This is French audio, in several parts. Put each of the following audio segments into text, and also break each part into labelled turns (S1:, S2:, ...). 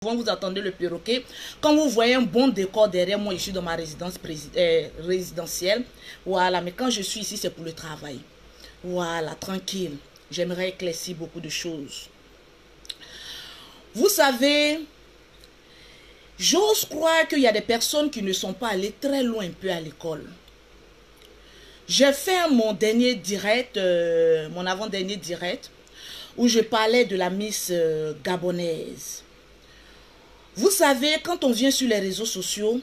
S1: vous attendez le perroquet. Quand vous voyez un bon décor derrière moi, je suis dans ma résidence résidentielle. Voilà, mais quand je suis ici, c'est pour le travail. Voilà, tranquille. J'aimerais éclaircir beaucoup de choses. Vous savez, j'ose croire qu'il y a des personnes qui ne sont pas allées très loin un peu à l'école. J'ai fait mon dernier direct, mon avant-dernier direct, où je parlais de la Miss gabonaise. Vous savez, quand on vient sur les réseaux sociaux,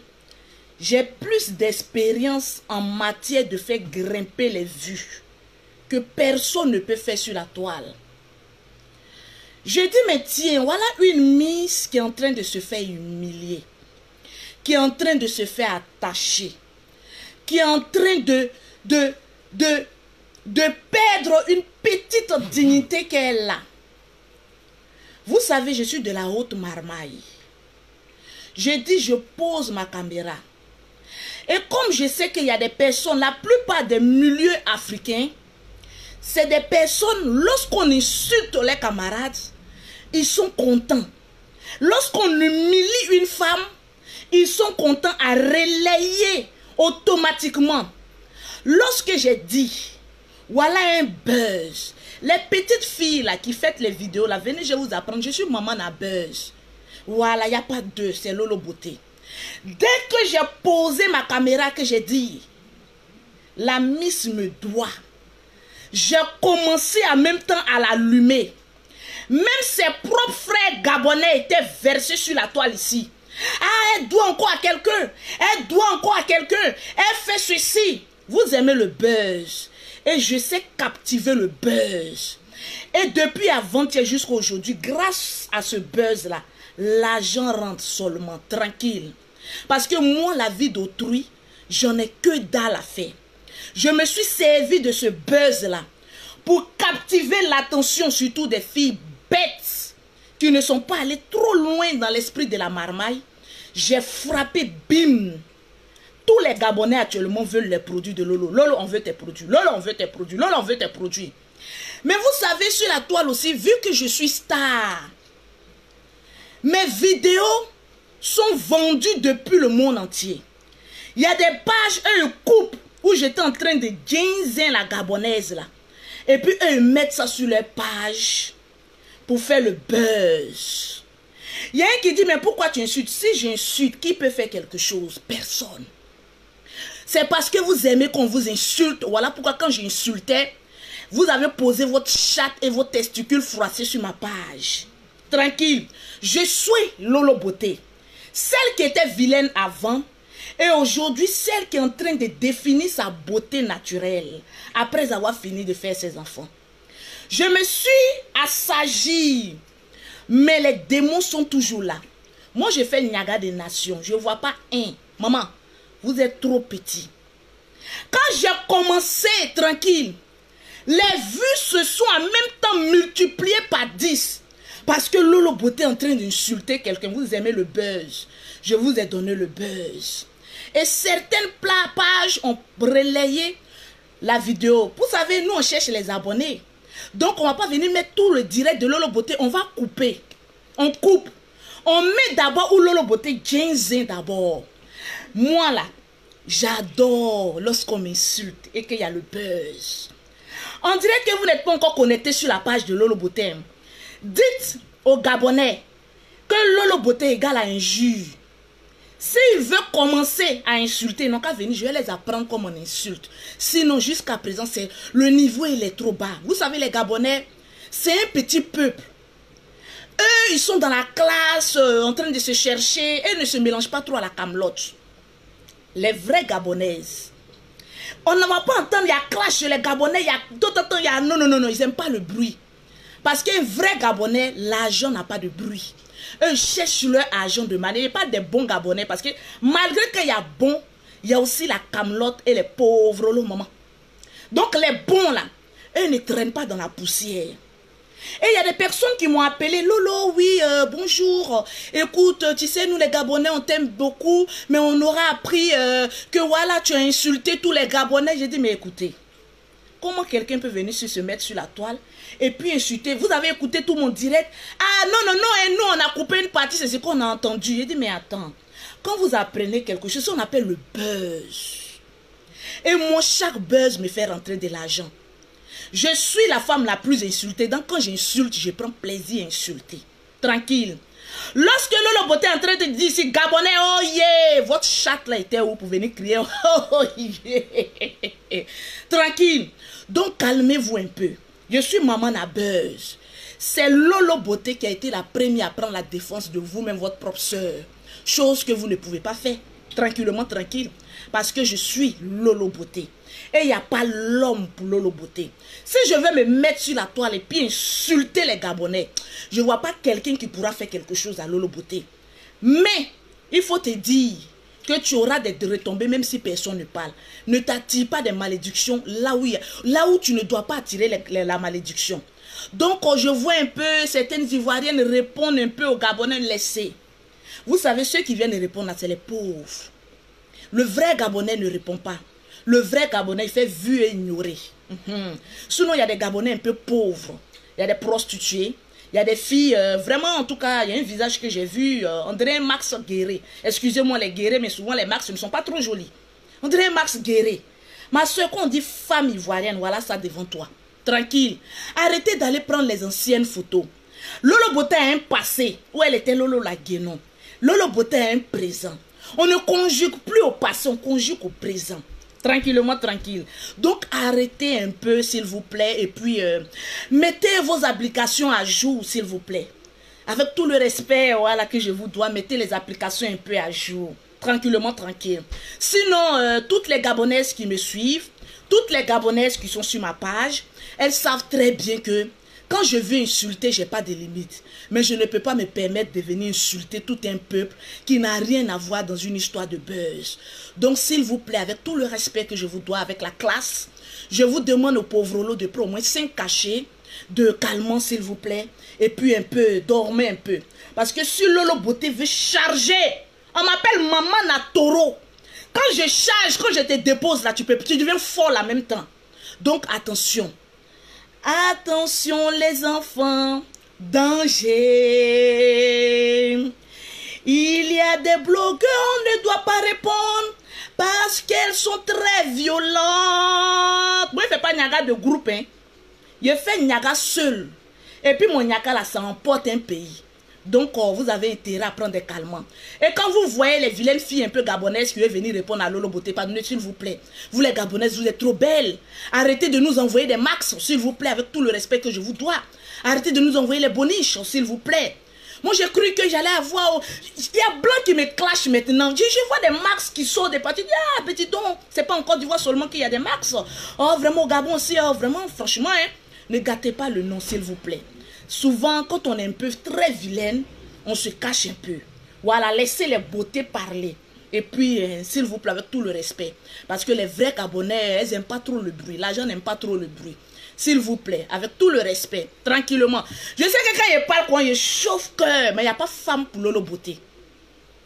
S1: j'ai plus d'expérience en matière de faire grimper les vues que personne ne peut faire sur la toile. Je dis, mais tiens, voilà une Miss qui est en train de se faire humilier, qui est en train de se faire attacher, qui est en train de perdre une petite dignité qu'elle a. Vous savez, je suis de la haute marmaille. Je dis, je pose ma caméra. Et comme je sais qu'il y a des personnes, la plupart des milieux africains, c'est des personnes, lorsqu'on insulte les camarades, ils sont contents. Lorsqu'on humilie une femme, ils sont contents à relayer automatiquement. Lorsque j'ai dit, voilà un buzz, les petites filles là qui font les vidéos, là, venez, je vais vous apprendre, je suis maman à buzz. Voilà, il n'y a pas deux, c'est Lolo Beauté. Dès que j'ai posé ma caméra, que j'ai dit, la Miss me doit, j'ai commencé en même temps à l'allumer. Même ses propres frères gabonais étaient versés sur la toile ici. Ah, elle doit encore à quelqu'un. Elle doit encore à quelqu'un. Elle fait ceci. Vous aimez le buzz. Et je sais captiver le buzz. Et depuis avant-hier jusqu'à aujourd'hui, grâce à ce buzz-là, l'argent rentre seulement, tranquille. Parce que moi, la vie d'autrui, j'en ai que dalle à faire. Je me suis servi de ce buzz-là pour captiver l'attention surtout des filles bêtes qui ne sont pas allées trop loin dans l'esprit de la marmaille. J'ai frappé, bim. Tous les Gabonais actuellement veulent les produits de Lolo. Lolo, on veut tes produits. Lolo, on veut tes produits. Lolo, on veut tes produits. Mais vous savez, sur la toile aussi, vu que je suis star, mes vidéos sont vendues depuis le monde entier. Il y a des pages, eux, ils coupent, où j'étais en train de ginzer la gabonaise là. Et puis eux, ils mettent ça sur les pages pour faire le buzz. Il y a un qui dit, mais pourquoi tu insultes? Si j'insulte, qui peut faire quelque chose? Personne. C'est parce que vous aimez qu'on vous insulte. Voilà pourquoi quand j'insultais, vous avez posé votre chatte et vos testicules froissés sur ma page. Tranquille. Je suis Lolo Beauté. Celle qui était vilaine avant et aujourd'hui celle qui est en train de définir sa beauté naturelle après avoir fini de faire ses enfants. Je me suis assagie, mais les démons sont toujours là. Moi, je fais le Niaga des nations. Je ne vois pas un. Maman, vous êtes trop petit. Quand j'ai commencé, tranquille, les vues se sont en même temps multipliées par 10. Parce que Lolo Beauté est en train d'insulter quelqu'un. Vous aimez le buzz. Je vous ai donné le buzz. Et certaines pages ont relayé la vidéo. Vous savez, nous, on cherche les abonnés. Donc, on ne va pas venir mettre tout le direct de Lolo Beauté. On va couper. On coupe. On met d'abord où Lolo Beauté, James d'abord. Moi, là, j'adore lorsqu'on m'insulte et qu'il y a le buzz. On dirait que vous n'êtes pas encore connecté sur la page de Lolo Beauté. Dites aux Gabonais que Lolo Beauté égale à injure. S'il veut commencer à insulter, non qu'à venir, je vais les apprendre comment on insulte. Sinon, jusqu'à présent, le niveau il est trop bas. Vous savez, les Gabonais, c'est un petit peuple. Eux, ils sont dans la classe, en train de se chercher, et ne se mélangent pas trop à la camelote. Les vraies Gabonaises. On ne va pas entendre, il y a clash chez les Gabonais, il y a d'autres temps, il y a non, ils n'aiment pas le bruit. Parce qu'un vrai Gabonais, l'argent n'a pas de bruit. Eux cherchent leur argent de manière. Il n'y a pas des bons Gabonais. Parce que malgré qu'il y a bon, il y a aussi la camelote et les pauvres, le maman. Donc les bons là, eux ne traînent pas dans la poussière. Et il y a des personnes qui m'ont appelé, Lolo, oui, bonjour. Écoute, tu sais, nous les Gabonais, on t'aime beaucoup, mais on aura appris que voilà, tu as insulté tous les Gabonais. J'ai dit, mais écoutez, Comment quelqu'un peut venir se mettre sur la toile et puis insulter? Vous avez écouté tout mon direct? Ah non, non, non, et nous on a coupé une partie, c'est ce qu'on a entendu. J'ai dit, mais attends, quand vous apprenez quelque chose, on appelle le buzz. Et moi, chaque buzz me fait rentrer de l'argent. Je suis la femme la plus insultée. Donc quand j'insulte, je prends plaisir à insulter. Tranquille. Lorsque Lolo Beauté est en train de dire ici, Gabonais, oh yeah, votre chatte là était où pour venir crier, oh yeah. Tranquille. Donc calmez-vous un peu. Je suis maman à buzz. C'est Lolo Beauté qui a été la première à prendre la défense de vous-même, votre propre soeur. Chose que vous ne pouvez pas faire. Tranquillement, tranquille. Parce que je suis Lolo Beauté. Et il n'y a pas l'homme pour Lolo Beauté. Si je vais me mettre sur la toile et puis insulter les Gabonais, je ne vois pas quelqu'un qui pourra faire quelque chose à Lolo Beauté. Mais, il faut te dire que tu auras des retombées même si personne ne parle. Ne t'attire pas des malédictions là où tu ne dois pas attirer la malédiction. Donc, quand je vois un peu certaines Ivoiriennes répondre un peu aux Gabonais, laissez. Vous savez, ceux qui viennent répondre, c'est les pauvres. Le vrai Gabonais ne répond pas. Le vrai Gabonais, il fait vu et ignorer. Sinon, il y a des Gabonais un peu pauvres. Il y a des prostituées. Il y a des filles, vraiment, en tout cas, il y a un visage que j'ai vu, on dirait un Max Guéré. Excusez-moi les Guéré, mais souvent les Max ne sont pas trop jolis. On dirait un Max Guéré. Ma soeur, quand on dit femme ivoirienne, voilà ça devant toi. Tranquille. Arrêtez d'aller prendre les anciennes photos. Lolo Beauté a un passé où elle était Lolo la Guénon. Lolo Beauté a un présent. On ne conjugue plus au passé, on conjugue au présent. Tranquillement, tranquille. Donc, arrêtez un peu, s'il vous plaît. Et puis, mettez vos applications à jour, s'il vous plaît. Avec tout le respect voilà, que je vous dois, mettez les applications un peu à jour. Tranquillement, tranquille. Sinon, toutes les Gabonaises qui me suivent, toutes les Gabonaises qui sont sur ma page, elles savent très bien que quand je veux insulter, je n'ai pas de limite. Mais je ne peux pas me permettre de venir insulter tout un peuple qui n'a rien à voir dans une histoire de buzz. Donc, s'il vous plaît, avec tout le respect que je vous dois, avec la classe, je vous demande au pauvre Lolo de prendre au moins 5 cachets de calmant, s'il vous plaît. Et puis un peu, dormez un peu. Parce que si Lolo Beauté veut charger, on m'appelle Maman Natoro. Quand je charge, quand je te dépose là, tu deviens folle en même temps. Donc, attention. Attention les enfants, danger. Il y a des blogueurs, on ne doit pas répondre parce qu'elles sont très violentes. Moi, je ne fais pas Niaga de groupe, hein. Je fais Niaga seul. Et puis mon Niaga là, ça emporte un pays. Donc, vous avez intérêt à prendre des calmants. Et quand vous voyez les vilaines filles un peu gabonaises qui veulent venir répondre à Lolo Beauté, pardonnez s'il vous plaît. Vous les gabonaises, vous êtes trop belles. Arrêtez de nous envoyer des max, s'il vous plaît, avec tout le respect que je vous dois. Arrêtez de nous envoyer les boniches, s'il vous plaît. Moi, j'ai cru que j'allais avoir... Il y a blanc qui me clash maintenant. Je vois des max qui sortent des parties. Ah, petit don, c'est pas encore d'Ivoire seulement qu'il y a des max. Oh, vraiment, au Gabon aussi, oh, vraiment, franchement, hein, ne gâtez pas le nom, s'il vous plaît. Souvent, quand on est un peu très vilaine, on se cache un peu. Voilà, laissez les beautés parler. Et puis, s'il vous plaît, avec tout le respect. Parce que les vrais Gabonais, elles n'aiment pas trop le bruit. L'argent n'aime pas trop le bruit. S'il vous plaît, avec tout le respect, tranquillement. Je sais que quand il parle, quand il chauffe cœur, mais il n'y a pas femme pour Lolo Beauté.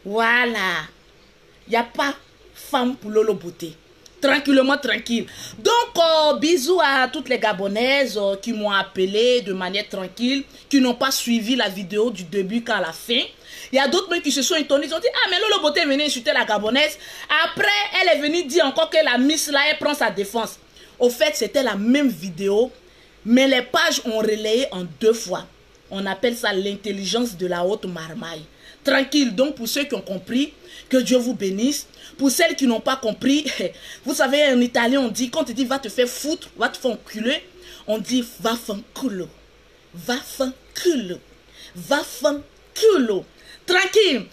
S1: Voilà. Il n'y a pas femme pour Lolo Beauté. Tranquillement, tranquille. Donc, bisous à toutes les Gabonaises qui m'ont appelé de manière tranquille, qui n'ont pas suivi la vidéo du début qu'à la fin. Il y a d'autres qui se sont étonnés, ils ont dit, ah, mais Lolo Beauté est venue insulter la Gabonaise. Après, elle est venue dire encore que la Miss là, elle prend sa défense. Au fait, c'était la même vidéo, mais les pages ont relayé en 2 fois. On appelle ça l'intelligence de la haute marmaille. Tranquille, donc pour ceux qui ont compris, que Dieu vous bénisse. Pour celles qui n'ont pas compris, vous savez, en italien, on dit, quand on te dit va te faire foutre, va te faire enculer, on dit va fanculo. Va fanculo. Va fanculo. Tranquille.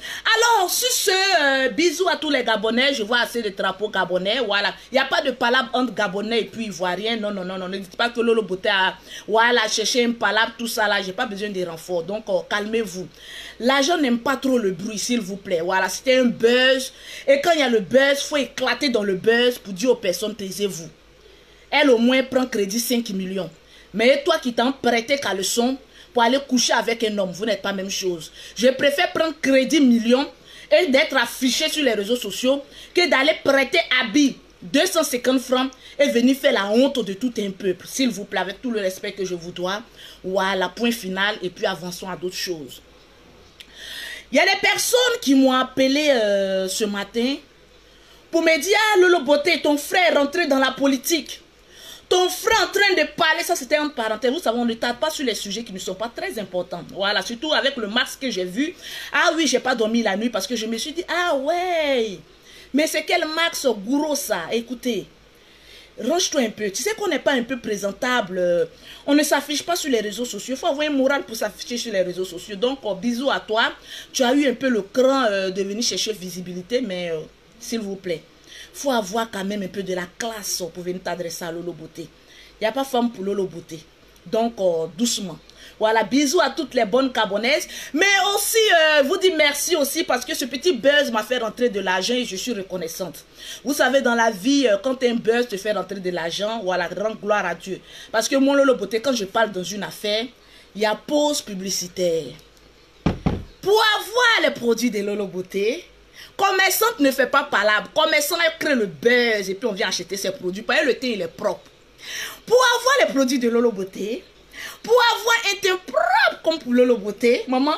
S1: Alors, sur ce, bisous à tous les Gabonais. Je vois assez de drapeaux gabonais. Voilà. Il n'y a pas de palabre entre Gabonais et puis Ivoiriens. Non, non, non, non. Ne dites pas que Lolo Beauté a, voilà, cherché une palabre, tout ça là. J'ai pas besoin de renforts. Donc, calmez-vous. L'argent n'aime pas trop le bruit, s'il vous plaît. Voilà, c'était un buzz. Et quand il y a le buzz, il faut éclater dans le buzz pour dire aux personnes, taisez-vous. Elle, au moins, prend crédit 5 millions. Mais toi qui t'en prêté qu'à leçon, pour aller coucher avec un homme, vous n'êtes pas la même chose. Je préfère prendre crédit million et d'être affiché sur les réseaux sociaux que d'aller prêter habit 250 francs est venu faire la honte de tout un peuple. S'il vous plaît, avec tout le respect que je vous dois. Voilà, point final. Et puis avançons à d'autres choses. Il y a des personnes qui m'ont appelé ce matin pour me dire, ah Lolo Beauté, ton frère est rentré dans la politique. Ton frère en train de parler, ça c'était entre parenthèses. Vous savez, on ne tarde pas sur les sujets qui ne sont pas très importants. Voilà, surtout avec le masque que j'ai vu. Ah oui, j'ai pas dormi la nuit parce que je me suis dit, ah ouais, mais c'est quel Max Gouro ça? Écoutez, range-toi un peu. Tu sais qu'on n'est pas un peu présentable. On ne s'affiche pas sur les réseaux sociaux. Il faut avoir un moral pour s'afficher sur les réseaux sociaux. Donc, bisous à toi. Tu as eu un peu le cran de venir chercher visibilité, mais s'il vous plaît, il faut avoir quand même un peu de la classe pour venir t'adresser à Lolo Beauté. Il n'y a pas femme pour Lolo Beauté. Donc, doucement. Voilà, bisous à toutes les bonnes Gabonaises. Mais aussi, vous dis merci aussi parce que ce petit buzz m'a fait rentrer de l'argent et je suis reconnaissante. Vous savez, dans la vie, quand un buzz te fait rentrer de l'argent, voilà, rends gloire à Dieu. Parce que mon Lolo Beauté, quand je parle dans une affaire, il y a pause publicitaire. Pour avoir les produits de Lolo Beauté, commerçante ne fait pas palabre. Commerçant, elle crée le buzz et puis on vient acheter ses produits. Parce que le thé, il est propre. Pour avoir les produits de Lolo Beauté, pour avoir un thé propre comme pour Lolo Beauté, maman,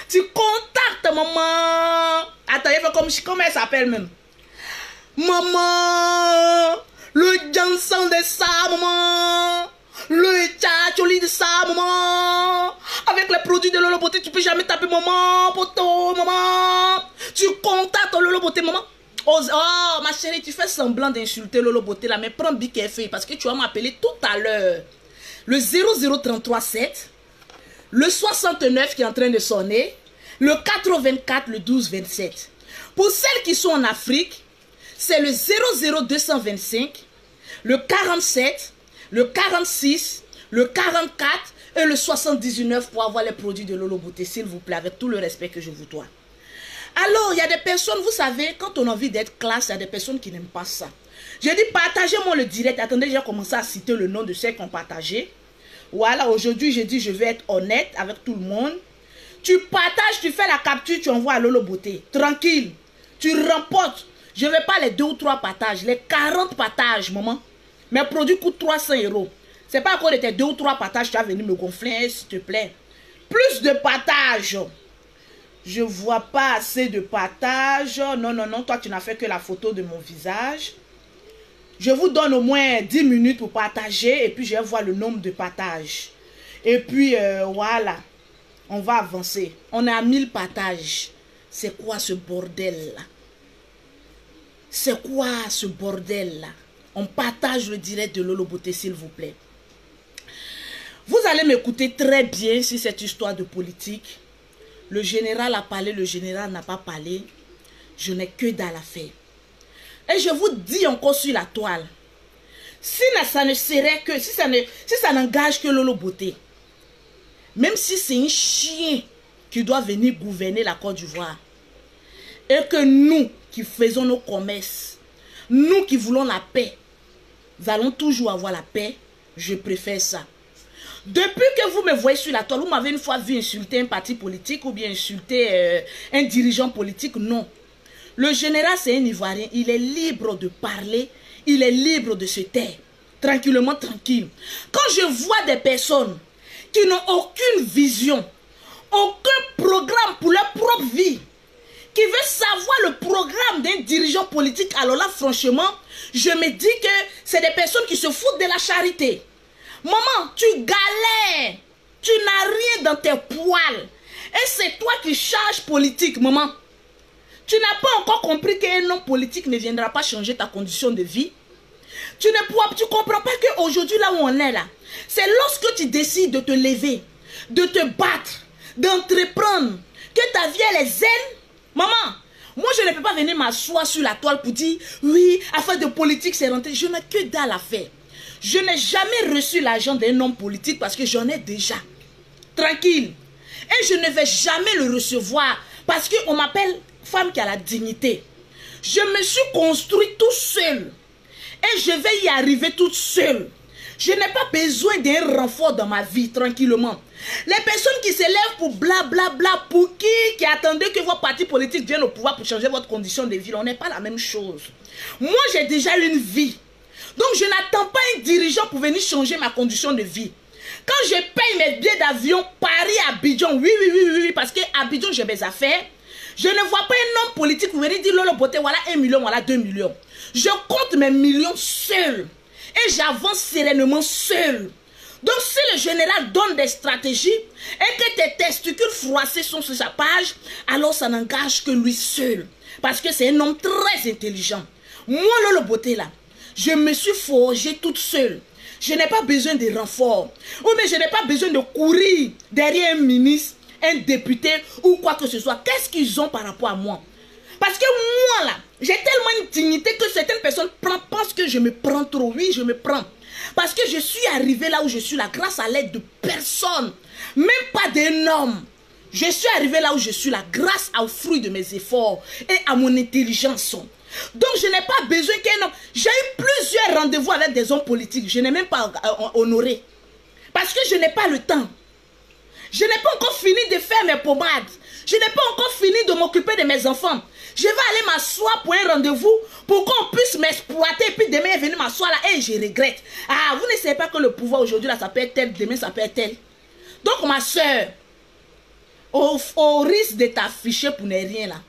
S1: tu contactes maman. Attends, il fait comment elle s'appelle même. Maman, le Johnson de ça, maman. Le tchatcholi de ça, maman. Avec les produits de Lolo Beauté, tu peux jamais taper maman, poto, maman. Tu contactes Lolo Beauté, maman. Oh, ma chérie, tu fais semblant d'insulter Lolo Beauté là, mais prends Bic et feuille parce que tu vas m'appeler tout à l'heure. Le 00337, le 69 qui est en train de sonner, le 84, le 1227. Pour celles qui sont en Afrique, c'est le 00225, le 47, le 46, le 44 et le 79 pour avoir les produits de Lolo Beauté, s'il vous plaît, avec tout le respect que je vous dois. Alors, il y a des personnes, vous savez, quand on a envie d'être classe, il y a des personnes qui n'aiment pas ça. J'ai dit, partagez-moi le direct. Attendez, j'ai commencé à citer le nom de ceux qui ont partagé. Voilà, aujourd'hui, j'ai dit, je vais être honnête avec tout le monde. Tu partages, tu fais la capture, tu envoies à Lolo Beauté. Tranquille. Tu remportes. Je ne veux pas les 2 ou 3 partages, les 40 partages, maman. Mes produits coûtent 300 €. Ce n'est pas encore de tes 2 ou 3 partages, tu vas venir me gonfler, s'il te plaît. Plus de partages. Je ne vois pas assez de partage. Non, non, non. Toi, tu n'as fait que la photo de mon visage. Je vous donne au moins 10 minutes pour partager. Et puis, je vais voir le nombre de partages. Et puis, voilà. On va avancer. On est à 1000 partages. C'est quoi ce bordel-là? C'est quoi ce bordel-là? On partage le direct de Lolo Beauté, s'il vous plaît. Vous allez m'écouter très bien sur cette histoire de politique. Le général a parlé, le général n'a pas parlé. Je n'ai que dalle à faire. Et je vous dis encore sur la toile. Si ça ne serait que, si ça n'engage que Lolo Beauté, même si c'est un chien qui doit venir gouverner la Côte d'Ivoire, et que nous qui faisons nos commerces, nous qui voulons la paix, nous allons toujours avoir la paix, je préfère ça. Depuis que vous me voyez sur la toile, vous m'avez une fois vu insulter un parti politique ou bien insulter un dirigeant politique, non. Le général, c'est un Ivoirien, il est libre de parler, il est libre de se taire, tranquillement, tranquille. Quand je vois des personnes qui n'ont aucune vision, aucun programme pour leur propre vie, qui veut savoir le programme d'un dirigeant politique, alors là, franchement, je me dis que c'est des personnes qui se foutent de la charité. Maman, tu galères. Tu n'as rien dans tes poils. Et c'est toi qui charges politique, maman. Tu n'as pas encore compris qu'un homme politique ne viendra pas changer ta condition de vie. Tu ne comprends pas qu'aujourd'hui, là où on est là, c'est lorsque tu décides de te lever, de te battre, d'entreprendre, que ta vie elle est zen. Maman, moi je ne peux pas venir m'asseoir sur la toile pour dire, oui, affaire de politique c'est rentré. Je n'ai que dalle à faire. Je n'ai jamais reçu l'argent d'un homme politique parce que j'en ai déjà. Tranquille. Et je ne vais jamais le recevoir parce qu'on m'appelle femme qui a la dignité. Je me suis construite toute seule. Et je vais y arriver toute seule. Je n'ai pas besoin d'un renfort dans ma vie, tranquillement. Les personnes qui s'élèvent pour blablabla, pour qui attendaient que votre parti politique vienne au pouvoir pour changer votre condition de vie, on n'est pas la même chose. Moi, j'ai déjà une vie. Donc, je n'attends pas un dirigeant pour venir changer ma condition de vie. Quand je paye mes billets d'avion Paris-Abidjan, oui, parce qu'à Abidjan, j'ai mes affaires, je ne vois pas un homme politique pour venir dire, Lolo Beauté, voilà 1 million, voilà 2 millions. Je compte mes millions seul. Et j'avance sereinement seul. Donc, si le général donne des stratégies et que tes testicules froissés sont sur sa page, alors ça n'engage que lui seul. Parce que c'est un homme très intelligent. Moi, Lolo Beauté, là, je me suis forgée toute seule. Je n'ai pas besoin de renfort. Ou mais je n'ai pas besoin de courir derrière un ministre, un député ou quoi que ce soit. Qu'est-ce qu'ils ont par rapport à moi? Parce que moi, là, j'ai tellement une dignité que certaines personnes pensent que je me prends trop. Oui, je me prends. Parce que je suis arrivé là où je suis là grâce à l'aide de personne. Même pas d'un homme. Je suis arrivé là où je suis là grâce au fruit de mes efforts et à mon intelligence. Donc je n'ai pas besoin qu'un homme... J'ai eu plusieurs rendez-vous avec des hommes politiques. Je n'ai même pas honoré. Parce que je n'ai pas le temps. Je n'ai pas encore fini de faire mes pommades. Je n'ai pas encore fini de m'occuper de mes enfants. Je vais aller m'asseoir pour un rendez-vous pour qu'on puisse m'exploiter. Et puis demain, venir m'asseoir là et je regrette. Ah, vous ne savez pas que le pouvoir aujourd'hui là, ça peut être tel, demain ça peut être tel. Donc ma soeur, au risque de t'afficher pour ne rien là,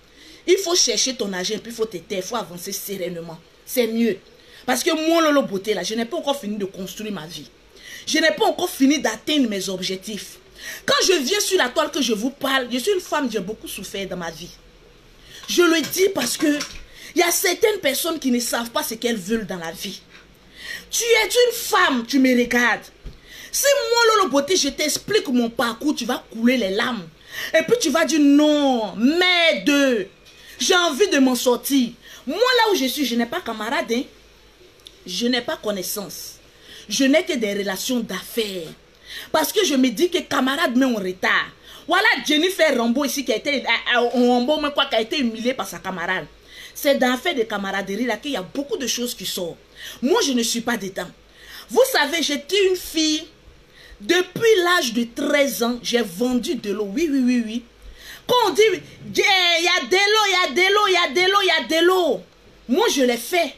S1: il faut chercher ton argent et puis il faut te taire, il faut avancer sereinement. C'est mieux. Parce que moi, Lolo Beauté là, je n'ai pas encore fini de construire ma vie. Je n'ai pas encore fini d'atteindre mes objectifs. Quand je viens sur la toile que je vous parle, je suis une femme, j'ai beaucoup souffert dans ma vie. Je le dis parce que il y a certaines personnes qui ne savent pas ce qu'elles veulent dans la vie. Tu es une femme, tu me regardes. Si moi, Lolo Beauté, je t'explique mon parcours, tu vas couler les larmes. Et puis tu vas dire non, merde, j'ai envie de m'en sortir. Moi, là où je suis, je n'ai pas camarade, hein? Je n'ai pas connaissance. Je n'ai que des relations d'affaires. Parce que je me dis que camarade met en retard. Voilà Jennifer Rambo ici qui a été, qui a été humiliée par sa camarade. C'est dans l'affaire de camaraderie là qu'il y a beaucoup de choses qui sortent. Moi, je ne suis pas dedans. Vous savez, j'étais une fille. Depuis l'âge de 13 ans, j'ai vendu de l'eau. Oui. Quand on dit, il y a de l'eau. Moi, je l'ai fait.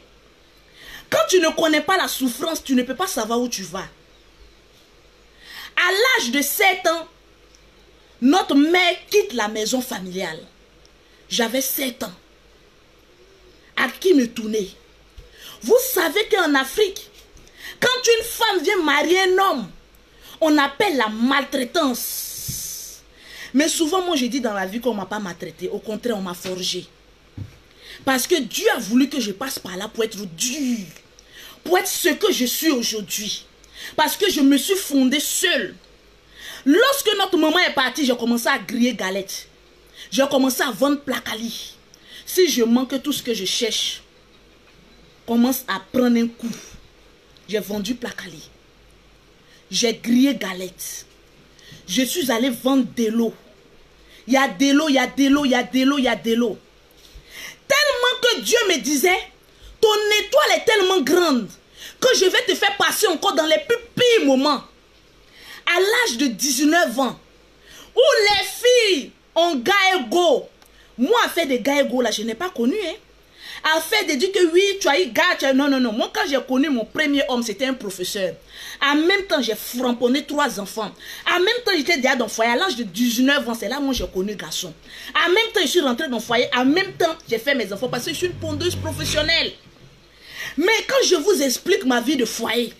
S1: Quand tu ne connais pas la souffrance, tu ne peux pas savoir où tu vas. À l'âge de 7 ans, notre mère quitte la maison familiale. J'avais 7 ans. À qui me tourner? Vous savez qu'en Afrique, quand une femme vient marier un homme, on appelle la maltraitance. Mais souvent, moi, je dis dans la vie qu'on ne m'a pas maltraité. Au contraire, on m'a forgé. Parce que Dieu a voulu que je passe par là pour être dur. Pour être ce que je suis aujourd'hui. Parce que je me suis fondée seule. Lorsque notre maman est partie, j'ai commencé à griller galettes. J'ai commencé à vendre placali. Si je manque tout ce que je cherche, commence à prendre un coup. J'ai vendu placali. J'ai grillé galettes. Je suis allée vendre de l'eau. Il y a de l'eau, il y a de l'eau, il y a de l'eau, il y a de l'eau. Tellement que Dieu me disait, ton étoile est tellement grande que je vais te faire passer encore dans les plus pires moments. À l'âge de 19 ans, où les filles ont gaégo. Moi, à faire des gaégo là, je n'ai pas connu. Hein. À faire de dire que oui, tu as eu gars, non. Moi, quand j'ai connu mon premier homme, c'était un professeur. En même temps, j'ai framponné 3 enfants. En même temps, j'étais déjà dans le foyer. À l'âge de 19 ans, c'est là où j'ai connu garçon. En même temps, je suis rentrée dans le foyer. En même temps, j'ai fait mes enfants parce que je suis une pondeuse professionnelle. Mais quand je vous explique ma vie de foyer,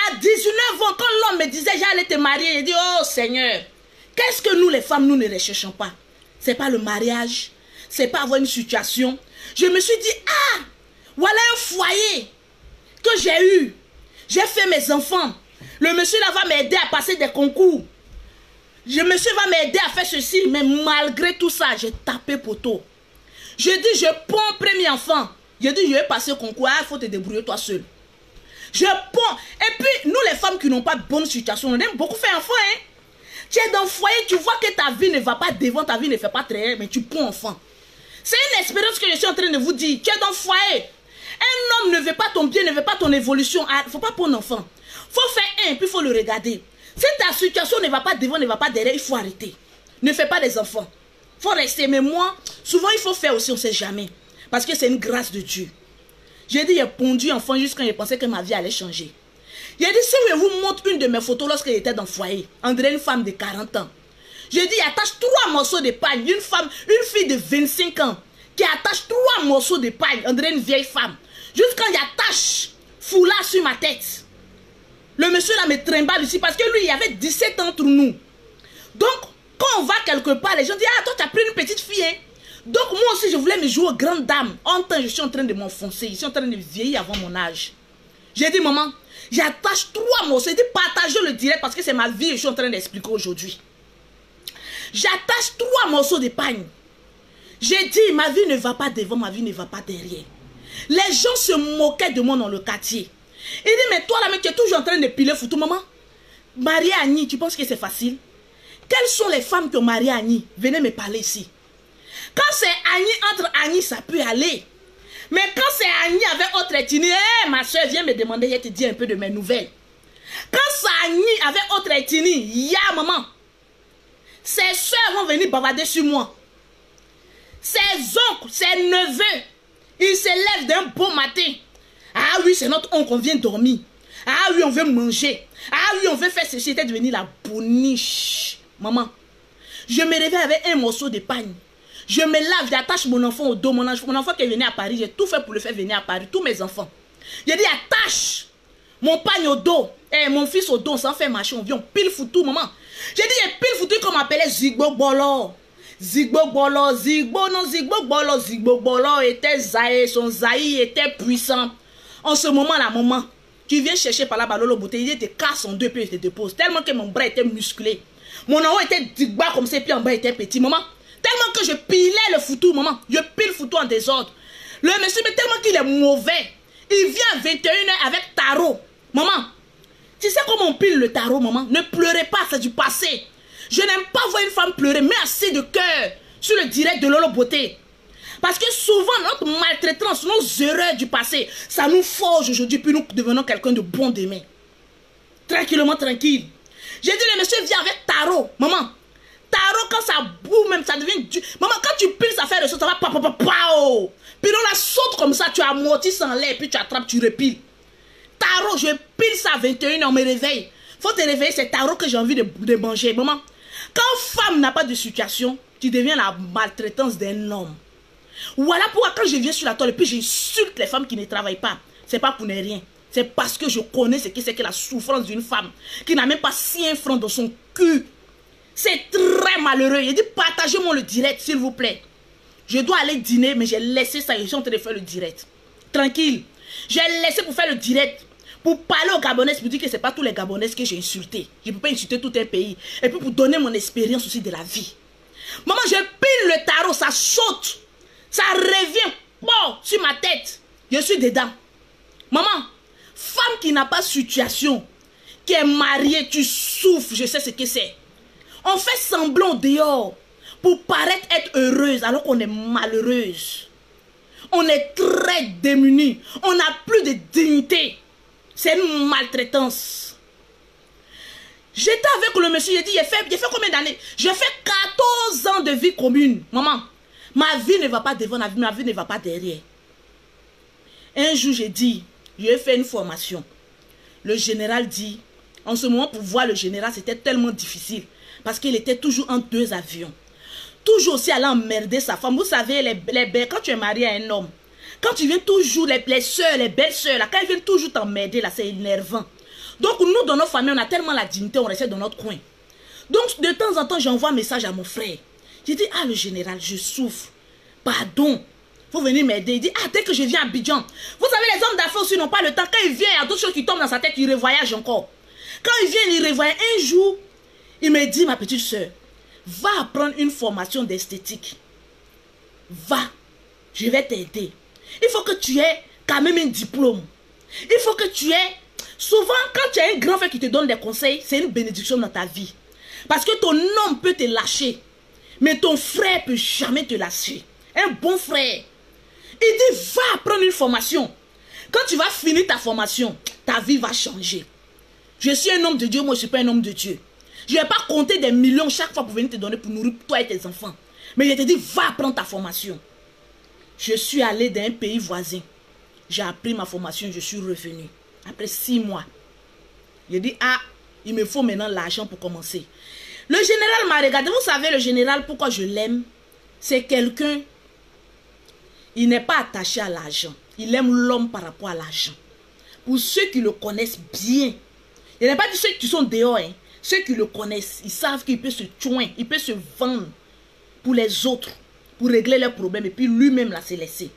S1: à 19 ans, quand l'homme me disait j'allais te marier, j'ai dit oh Seigneur, qu'est-ce que nous les femmes, nous ne recherchons pas? C'est pas le mariage, c'est pas avoir une situation. Je me suis dit, ah, voilà un foyer que j'ai eu. J'ai fait mes enfants. Le monsieur là va m'aider à passer des concours. Le monsieur va m'aider à faire ceci. Mais malgré tout ça, j'ai tapé poteau. Je dis, je prends premier enfant. Je dis, je vais passer le concours. Ah, il faut te débrouiller toi seul. Je prends. Et puis, nous les femmes qui n'ont pas de bonne situation, on aime beaucoup faire enfant. Hein? Tu es dans le foyer, tu vois que ta vie ne va pas devant, ta vie ne fait pas très, mais tu prends enfant. C'est une expérience que je suis en train de vous dire. Tu es dans le foyer. Un homme ne veut pas ton bien, ne veut pas ton évolution. Il ne faut pas prendre enfant. faut faire un, puis il faut le regarder. Si ta situation ne va pas devant, ne va pas derrière, il faut arrêter. Ne fais pas des enfants. Il faut rester. Mais moi, souvent, il faut faire aussi, on ne sait jamais. Parce que c'est une grâce de Dieu. J'ai dit, j'ai pondu enfant jusqu'à quand je pensais que ma vie allait changer. J'ai dit, si je vous montre une de mes photos lorsque j'étais dans le foyer, André, une femme de 40 ans. J'ai dit, il attache 3 morceaux de paille. Une fille de 25 ans, qui attache 3 morceaux de paille. André, une vieille femme. Jusqu'à quand il attache foulard sur ma tête. Le monsieur là me trimballe ici parce que lui, il y avait 17 ans entre nous. Donc, quand on va quelque part, les gens disent, ah, toi, tu as pris une petite fille, hein? Donc, moi aussi, je voulais me jouer aux grandes dames. En temps, je suis en train de m'enfoncer. Je suis en train de vieillir avant mon âge. J'ai dit, maman, j'attache 3 morceaux. J'ai dit, partagez le direct parce que c'est ma vie et je suis en train d'expliquer aujourd'hui. J'attache 3 morceaux de pagne. J'ai dit, ma vie ne va pas devant, ma vie ne va pas derrière. Les gens se moquaient de moi dans le quartier. Il dit, mais toi là, mais tu es toujours en train de piler foutu, maman. Marier Annie, tu penses que c'est facile? Quelles sont les femmes qui ont marié Annie? Venez me parler ici. Quand c'est Annie, entre Annie, ça peut aller. Mais quand c'est Annie avec autre ethnie, hey, ma soeur, viens me demander, je te dis un peu de mes nouvelles. Quand c'est Annie avec autre ethnie, ya maman, ses soeurs vont venir bavarder sur moi. Ses oncles, ses neveux, ils se lèvent d'un beau matin. Ah oui, c'est notre oncle, on vient dormir. Ah oui, on veut manger. Ah oui, on veut faire ceci, c'était devenir la boniche. Maman, je me réveille avec un morceau de pagne. Je me lave, j'attache mon enfant au dos. Mon enfant qui est venu à Paris, j'ai tout fait pour le faire venir à Paris. Tous mes enfants. J'ai dit, attache mon pagne au dos. Et mon fils au dos, sans faire marcher, on vient, on pile foutu, maman. J'ai dit, il pile foutu qu'on m'appelait Zigbo Bolo. Zigbo Bolo, Zigbo, non, Zigbo Bolo. Zigbo Bolo était zaï, son zaï était puissant. En ce moment-là, maman, tu viens chercher par là-bas l'eau bouteille, il te casse en deux, puis il te dépose. Tellement que mon bras était musclé. Mon en haut était digba comme ça, puis en bas était petit, maman. Tellement que je pilais le foutu, maman. Je pile le foutu en désordre. Le monsieur, mais tellement qu'il est mauvais. Il vient à 21h avec tarot. Maman, tu sais comment on pile le tarot, maman? Ne pleurez pas, c'est du passé. Je n'aime pas voir une femme pleurer, mais assez de cœur sur le direct de Lolo Beauté. Parce que souvent, notre maltraitance, nos erreurs du passé, ça nous forge aujourd'hui, puis nous devenons quelqu'un de bon demain. Tranquillement, tranquille. J'ai dit, le monsieur vient avec tarot, maman. Tarot, quand ça boue même, ça devient dur. Maman, quand tu piles, ça fait des choses, ça va pa-pa-pa-pao. Puis on la saute comme ça, tu amortis sans l'air, puis tu attrapes, tu repiles. Tarot, je pile ça à 21h, on me réveille. Faut te réveiller, c'est tarot que j'ai envie de manger. Maman, quand femme n'a pas de situation, tu deviens la maltraitance d'un homme. Voilà pourquoi quand je viens sur la toile et puis j'insulte les femmes qui ne travaillent pas, c'est pas pour ne rien. C'est parce que je connais ce que c'est que la souffrance d'une femme qui n'a même pas 6 francs dans son cul. C'est très malheureux. Il dit, partagez-moi le direct, s'il vous plaît. Je dois aller dîner, mais j'ai laissé ça et je suis en train de faire le direct. Tranquille. J'ai laissé pour faire le direct. Pour parler aux Gabonais, pour dire que ce n'est pas tous les Gabonais que j'ai insultés. Je ne peux pas insulter tout un pays. Et puis pour donner mon expérience aussi de la vie. Maman, je pile le tarot, ça saute. Ça revient bon, sur ma tête. Je suis dedans. Maman, femme qui n'a pas de situation, qui est mariée, tu souffres, je sais ce que c'est. On fait semblant dehors pour paraître être heureuse alors qu'on est malheureuse. On est très démunis. On n'a plus de dignité. C'est une maltraitance. J'étais avec le monsieur, j'ai dit, j'ai fait combien d'années? J'ai fait 14 ans de vie commune. Maman, ma vie ne va pas devant, ma vie ne va pas derrière. Un jour, j'ai dit, j'ai fait une formation. Le général dit, en ce moment, pour voir le général, c'était tellement difficile. Parce qu'il était toujours en 2 avions. Toujours aussi aller emmerder sa femme. Vous savez, quand tu es marié à un homme, quand tu viens toujours, les soeurs, les belles soeurs, là, quand ils viennent toujours t'emmerder, là, c'est énervant. Donc, nous, dans nos familles, on a tellement la dignité, on reste dans notre coin. Donc, de temps en temps, j'envoie un message à mon frère. J'ai dit, ah, le général, je souffre. Pardon. Faut venir m'aider. Il dit, ah, dès que je viens à Abidjan. Vous savez, les hommes d'affaires aussi n'ont pas le temps. Quand ils viennent, il y a d'autres choses qui tombent dans sa tête, ils revoyagent encore. Quand ils viennent, ils revoyagent. Un jour, il me dit, ma petite soeur, va apprendre une formation d'esthétique. Va. Je vais t'aider. Il faut que tu aies quand même un diplôme. Il faut que tu aies... Souvent, quand tu as un grand frère qui te donne des conseils, c'est une bénédiction dans ta vie. Parce que ton homme peut te lâcher. Mais ton frère ne peut jamais te lâcher. Un bon frère. Il dit, va apprendre une formation. Quand tu vas finir ta formation, ta vie va changer. Je suis un homme de Dieu, moi je ne suis pas un homme de Dieu. Je ne vais pas compter des millions chaque fois pour venir te donner pour nourrir toi et tes enfants. Mais je te dis, va prendre ta formation. Je suis allé dans un pays voisin. J'ai appris ma formation, je suis revenu. Après 6 mois. J'ai dit, ah, il me faut maintenant l'argent pour commencer. Le général m'a regardé. Vous savez, le général, pourquoi je l'aime? C'est quelqu'un, il n'est pas attaché à l'argent. Il aime l'homme par rapport à l'argent. Pour ceux qui le connaissent bien, il n'est pas dit ceux qui sont dehors, hein. Ceux qui le connaissent, ils savent qu'il peut se tuer, il peut se vendre pour les autres, pour régler leurs problèmes, et puis lui-même là, se laisser.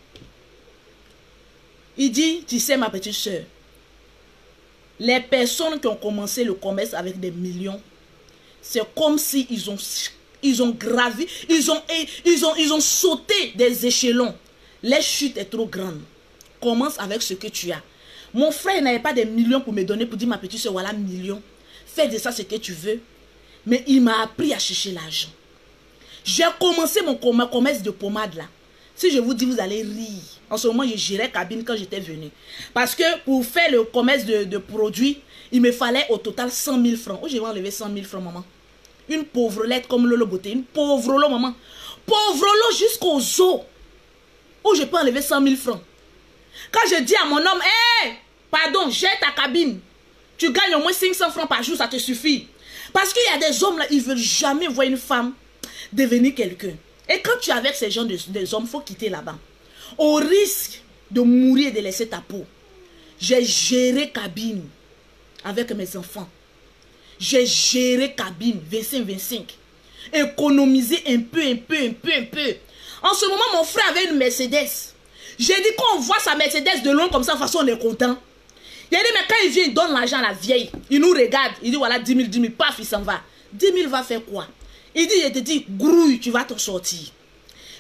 S1: Il dit, tu sais ma petite soeur, les personnes qui ont commencé le commerce avec des millions, c'est comme si ils ont gravi, ils ont sauté des échelons. Les chutes est trop grande. Commence avec ce que tu as. Mon frère n'avait pas des millions pour me donner, pour dire ma petite soeur, voilà millions. Fais de ça ce que tu veux. Mais il m'a appris à chercher l'argent. J'ai commencé mon commerce de pommade là. Si je vous dis, vous allez rire. En ce moment, je gérais cabine quand j'étais venu. Parce que pour faire le commerce de produits, il me fallait au total 100 000 francs. Oh, je vais enlever 100 000 francs, maman. Une pauvrelette comme Lolo Beauté. Une pauvrelo, maman. Pauvrelo jusqu'aux os. Oh, je peux enlever 100 000 francs. Quand je dis à mon homme, hé, pardon, jette ta cabine. Tu gagnes au moins 500 francs par jour, ça te suffit. Parce qu'il y a des hommes là, ils ne veulent jamais voir une femme devenir quelqu'un. Et quand tu es avec ces gens des hommes, il faut quitter là-bas. Au risque de mourir et de laisser ta peau. J'ai géré cabine avec mes enfants. J'ai géré cabine 25-25. Économiser un peu. En ce moment, mon frère avait une Mercedes. J'ai dit qu'on voit sa Mercedes de loin comme ça, de toute façon on est content. Il a dit, mais quand il vient, il donne l'argent à la vieille. Il nous regarde, il dit, voilà 10 000, paf, il s'en va. 10 000 va faire quoi? Il dit, je te dis, grouille, tu vas t'en sortir.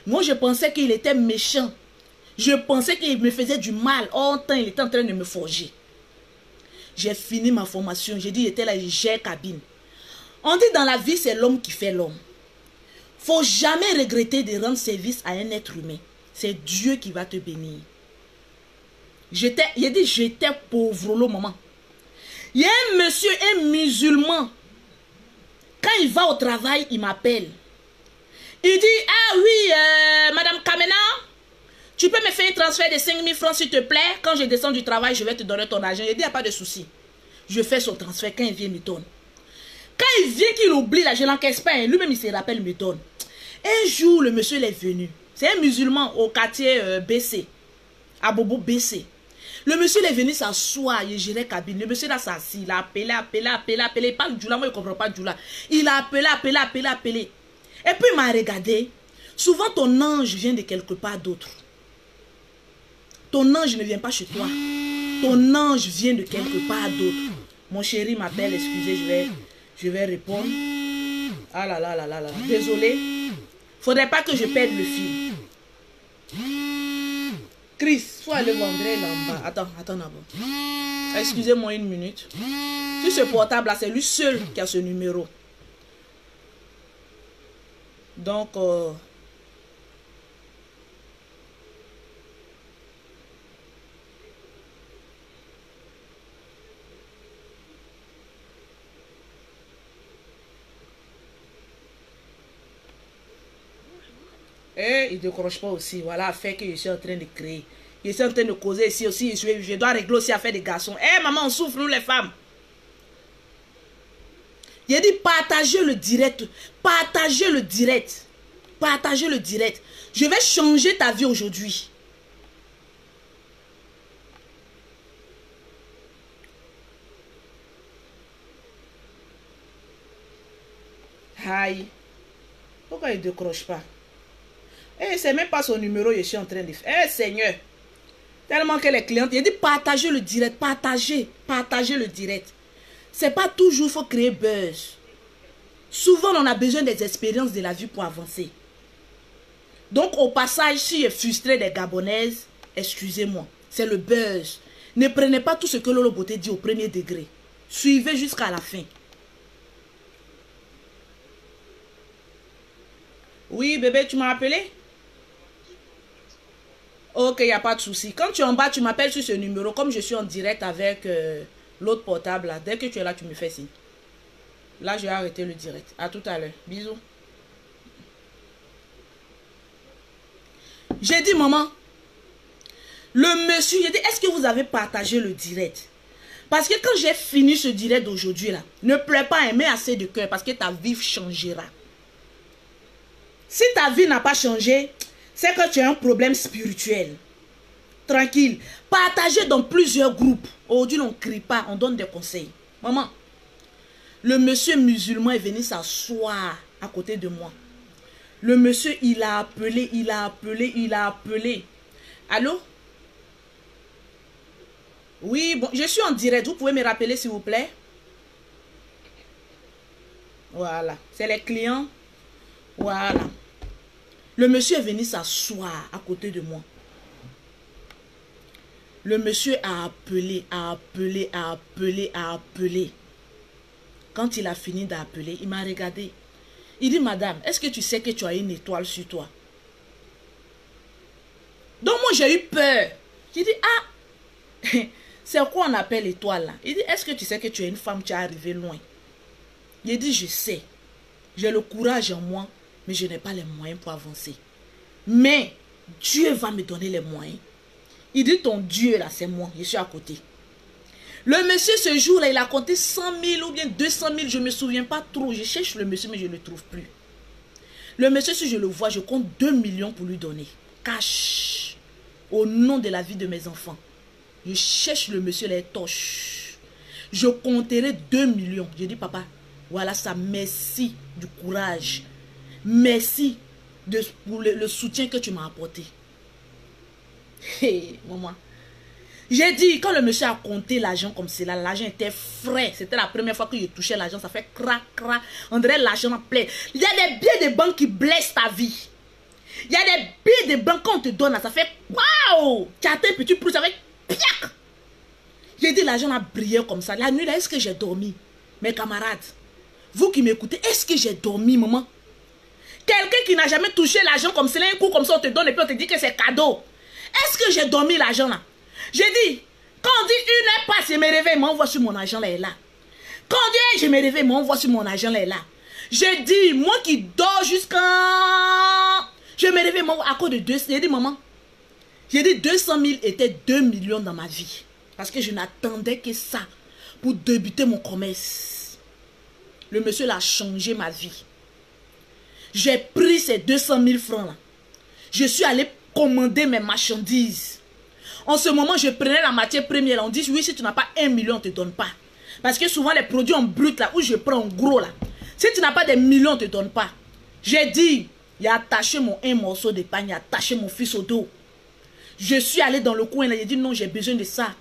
S1: Moi, je pensais qu'il était méchant. Je pensais qu'il me faisait du mal. Oh, tant il était en train de me forger. J'ai fini ma formation. J'ai dit, il était là, il gère cabine. On dit, dans la vie, c'est l'homme qui fait l'homme. Faut jamais regretter de rendre service à un être humain. C'est Dieu qui va te bénir. J'étais pauvre le moment. Il y a un monsieur, un musulman. Quand il va au travail, il m'appelle. Il dit, ah oui, Madame Kamena, tu peux me faire un transfert de 5 000 francs s'il te plaît. Quand je descends du travail, je vais te donner ton argent. Il dit, il n'y a pas de souci. Je fais son transfert. Quand il vient, il me donne. Quand il vient, qu'il oublie, là, je l'encaisse pas. Lui-même, il se rappelle, il me donne. Un jour, le monsieur est venu. C'est un musulman au quartier BC. À Bobo BC. Le monsieur est venu s'asseoir, il gérait cabine. Le monsieur là s'assit, il a appelé. Il parle Djoula, moi je ne comprends pas Djoula. Il a appelé. Et puis il m'a regardé. Souvent ton ange vient de quelque part d'autre. Ton ange ne vient pas chez toi. Ton ange vient de quelque part d'autre. Mon chéri m'appelle, excusez, je vais répondre. Ah là là là là là. Désolé. Faudrait pas que je perde le fil. Chris, faut aller vendre là-bas. Attends d'abord. Excusez-moi une minute. Sur ce portable là, c'est lui seul qui a ce numéro. Donc, et il ne décroche pas aussi. Voilà l'affaire que je suis en train de créer. Je suis en train de causer ici aussi. Je dois régler aussi l'affaire des garçons. Eh maman, on souffre nous les femmes. Il a dit partagez le direct. Partagez le direct. Partagez le direct. Je vais changer ta vie aujourd'hui. Aïe. Pourquoi il ne décroche pas? Eh, c'est même pas son numéro, je suis en train de faire. Eh, Seigneur. Tellement que les clientes, il dit partagez le direct, partagez le direct. C'est pas toujours il faut créer buzz. Souvent, on a besoin des expériences de la vie pour avancer. Donc, au passage, si je frustrais des Gabonaises, excusez-moi, c'est le buzz. Ne prenez pas tout ce que Lolo Beauté dit au premier degré. Suivez jusqu'à la fin. Oui, bébé, tu m'as appelé? Ok, il n'y a pas de souci. Quand tu es en bas, tu m'appelles sur ce numéro. Comme je suis en direct avec l'autre portable là. Dès que tu es là, tu me fais signe. Là, je vais arrêter le direct. À tout à l'heure. Bisous. J'ai dit, maman, le monsieur, j'ai dit, est-ce que vous avez partagé le direct? Parce que quand j'ai fini ce direct d'aujourd'hui là, ne pleure pas, aimer assez de cœur parce que ta vie changera. Si ta vie n'a pas changé, c'est que tu as un problème spirituel. Tranquille. Partagez dans plusieurs groupes. Aujourd'hui, on ne crie pas, on donne des conseils. Maman, le monsieur musulman est venu s'asseoir à côté de moi. Le monsieur, il a appelé. Allô? Oui, bon, je suis en direct. Vous pouvez me rappeler, s'il vous plaît? Voilà. C'est les clients. Voilà. Le monsieur est venu s'asseoir à côté de moi. Le monsieur a appelé. Quand il a fini d'appeler, il m'a regardé. Il dit, madame, est-ce que tu sais que tu as une étoile sur toi? Donc moi, j'ai eu peur. J'ai dit, ah, c'est quoi on appelle étoile là? Il dit, est-ce que tu sais que tu es une femme, tu es arrivé loin? J'ai dit, je sais. J'ai le courage en moi, mais je n'ai pas les moyens pour avancer. Mais Dieu va me donner les moyens. Il dit, ton Dieu là, c'est moi, je suis à côté. Le monsieur, ce jour-là, il a compté 100 000 ou bien 200 000, je ne me souviens pas trop. Je cherche le monsieur, mais je ne le trouve plus. Le monsieur, si je le vois, je compte 2 millions pour lui donner. Cash. Au nom de la vie de mes enfants. Je cherche le monsieur, les torches. Je compterai 2 millions. Je dis, papa, voilà ça, merci du courage. Merci pour le soutien que tu m'as apporté. Hé, maman. J'ai dit, quand le monsieur a compté l'argent comme cela, l'argent était frais. C'était la première fois que je touchais l'argent. Ça fait crac, crac. On dirait l'argent en plein. Il y a des billets de banque qui blessent ta vie. Il y a des billets de banque qu'on te donne. Ça fait waouh. Tu as un petit pouce avec piac. J'ai dit, l'argent a brillé comme ça. La nuit, là, est-ce que j'ai dormi? Mes camarades, vous qui m'écoutez, est-ce que j'ai dormi, maman? Quelqu'un qui n'a jamais touché l'argent comme cela, un coup comme ça, on te donne et puis on te dit que c'est cadeau. Est-ce que j'ai dormi l'argent là? J'ai dit, quand on dit une heure passe, je me réveille, m'envoie sur mon argent là et là. Quand on dit, je me réveille, m'envoie sur mon argent là et là. J'ai dit, moi qui dors jusqu'à... Je me réveille, m'envoie à cause de 200. J'ai dit, maman, j'ai dit 200 000 était 2 millions dans ma vie. Parce que je n'attendais que ça pour débuter mon commerce. Le monsieur l'a changé ma vie. J'ai pris ces 200 000 francs là. Je suis allé commander mes marchandises. En ce moment, je prenais la matière première. On dit, oui, si tu n'as pas 1 million, on ne te donne pas. Parce que souvent, les produits en brut, là, où je prends en gros, là, si tu n'as pas des millions, on ne te donne pas. J'ai dit, il a attaché un morceau de pain, il a attaché mon fils au dos. Je suis allé dans le coin, là, j'ai dit, non, j'ai besoin de ça.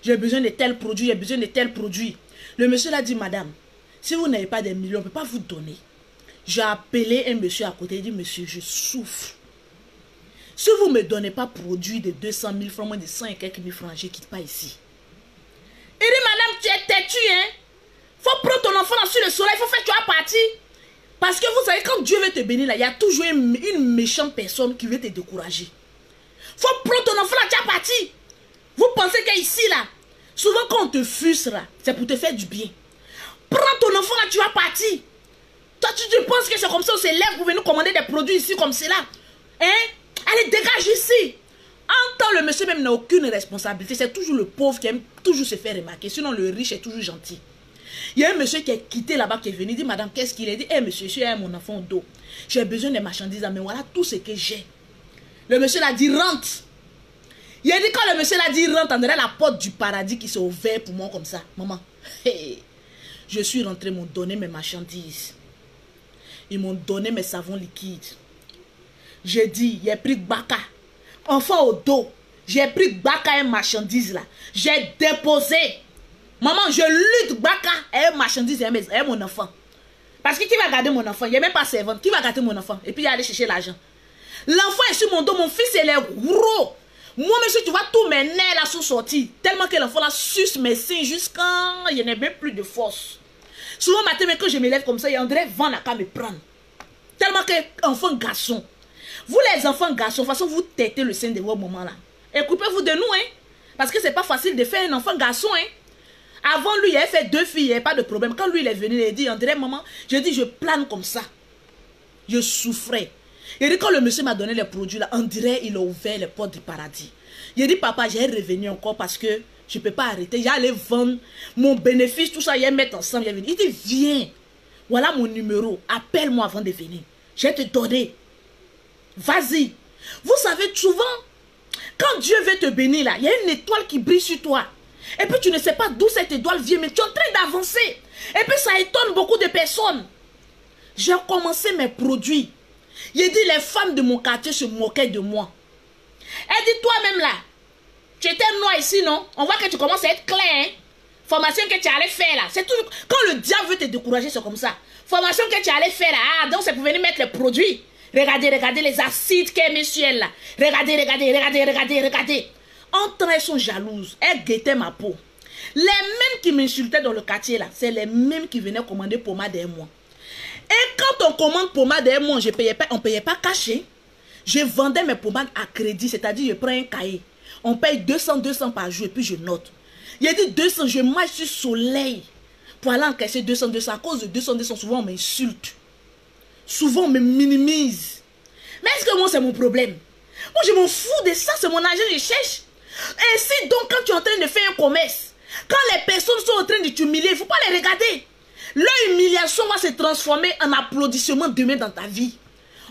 S1: J'ai besoin de tel produit, j'ai besoin de tel produit. Le monsieur l'a dit, madame, si vous n'avez pas des millions, on ne peut pas vous donner. J'ai appelé un monsieur à côté, il dit, monsieur, je souffre. Si vous ne me donnez pas produit de 200 000 francs, moins de 100 et quelques mille francs, je ne quitte pas ici. Il dit, madame, tu es têtue, hein? Faut prendre ton enfant sur le soleil, il faut faire, tu vas partir. Parce que vous savez, quand Dieu veut te bénir, là, il y a toujours une méchante personne qui veut te décourager. Faut prendre ton enfant là, tu vas partir. Vous pensez qu'ici, là, souvent quand on te fuse, là, c'est pour te faire du bien. Prends ton enfant là, tu vas partir. Toi, tu penses que c'est comme ça, on se lève pour venir commander des produits ici comme cela. Hein? Allez, dégage ici. En temps, le monsieur même n'a aucune responsabilité. C'est toujours le pauvre qui aime toujours se faire remarquer. Sinon, le riche est toujours gentil. Il y a un monsieur qui est quitté là-bas, qui est venu. Il dit, madame, qu'est-ce qu'il est? Il dit, hé, monsieur, je suis mon enfant au dos. J'ai besoin de marchandises, mais voilà tout ce que j'ai. Le monsieur l'a dit, rentre. Il a dit, quand le monsieur l'a dit, rentre, on dirait la porte du paradis qui s'est ouverte pour moi comme ça. Maman, hey, je suis rentré, ils m'ont donné mes marchandises. Ils m'ont donné mes savons liquides. J'ai dit, j'ai pris Baka. Enfant au dos. J'ai pris Baka et marchandise là. J'ai déposé. Maman, je lutte Baka et marchandise et mon enfant. Parce que qui va garder mon enfant? Il n'y a même pas servante. Qui va garder mon enfant? Et puis il est allé chercher l'argent. L'enfant est sur mon dos. Mon fils, il est gros. Moi, monsieur, tu vois, tous mes nerfs là sont sortis. Tellement que l'enfant là suce mes seins jusqu'à... Il n'y a même plus de force. Souvent, matin, mais quand je me lève comme ça, il y a André vent à me prendre. Tellement que enfant garçon. Vous les enfants garçons, de toute façon, vous têtez le sein de vos moments là. Occupez-vous de nous, hein. Parce que c'est pas facile de faire un enfant garçon, hein. Avant lui, il avait fait 2 filles, il n'y avait pas de problème. Quand lui, il est venu, il a dit, on dirait, maman, je dis, je plane comme ça. Je souffrais. Il dit, quand le monsieur m'a donné les produits là, on dirait, il a ouvert les portes du paradis. Il dit, papa, j'ai revenu encore parce que je ne peux pas arrêter. J'allais vendre mon bénéfice, tout ça, il mettre ensemble. Il dit, viens, voilà mon numéro, appelle-moi avant de venir. Je vais te donner. Vas-y. Vous savez, souvent, quand Dieu veut te bénir là, il y a une étoile qui brille sur toi. Et puis tu ne sais pas d'où cette étoile vient, mais tu es en train d'avancer. Et puis ça étonne beaucoup de personnes. J'ai commencé mes produits. Il dit, les femmes de mon quartier se moquaient de moi. Elle dit, toi-même là, tu étais noir ici, non? On voit que tu commences à être clair, hein? Formation que tu allais faire là. C'est tout. Quand le diable veut te décourager, c'est comme ça. Formation que tu allais faire là. Ah, donc c'est pour venir mettre les produits. Regardez, regardez les acides qu'elle met sur elle là. Regardez, regardez, regardez, regardez, regardez. Entre elles sont jalouses. Elles guettaient ma peau. Les mêmes qui m'insultaient dans le quartier là, c'est les mêmes qui venaient commander pommade derrière moi. Et quand on commande pommade derrière moi, on ne payait pas caché. Je vendais mes pommades à crédit, c'est-à-dire je prends un cahier. On paye 200 par jour et puis je note. Il a dit 200, je marche sur soleil pour aller encaisser 200. À cause de 200, souvent on m'insulte. Souvent on me minimise. Mais est-ce que moi c'est mon problème? Moi je m'en fous de ça, c'est mon argent, je cherche. Ainsi donc quand tu es en train de faire un commerce, quand les personnes sont en train de t'humilier, il ne faut pas les regarder. Leur humiliation va se transformer en applaudissement demain dans ta vie.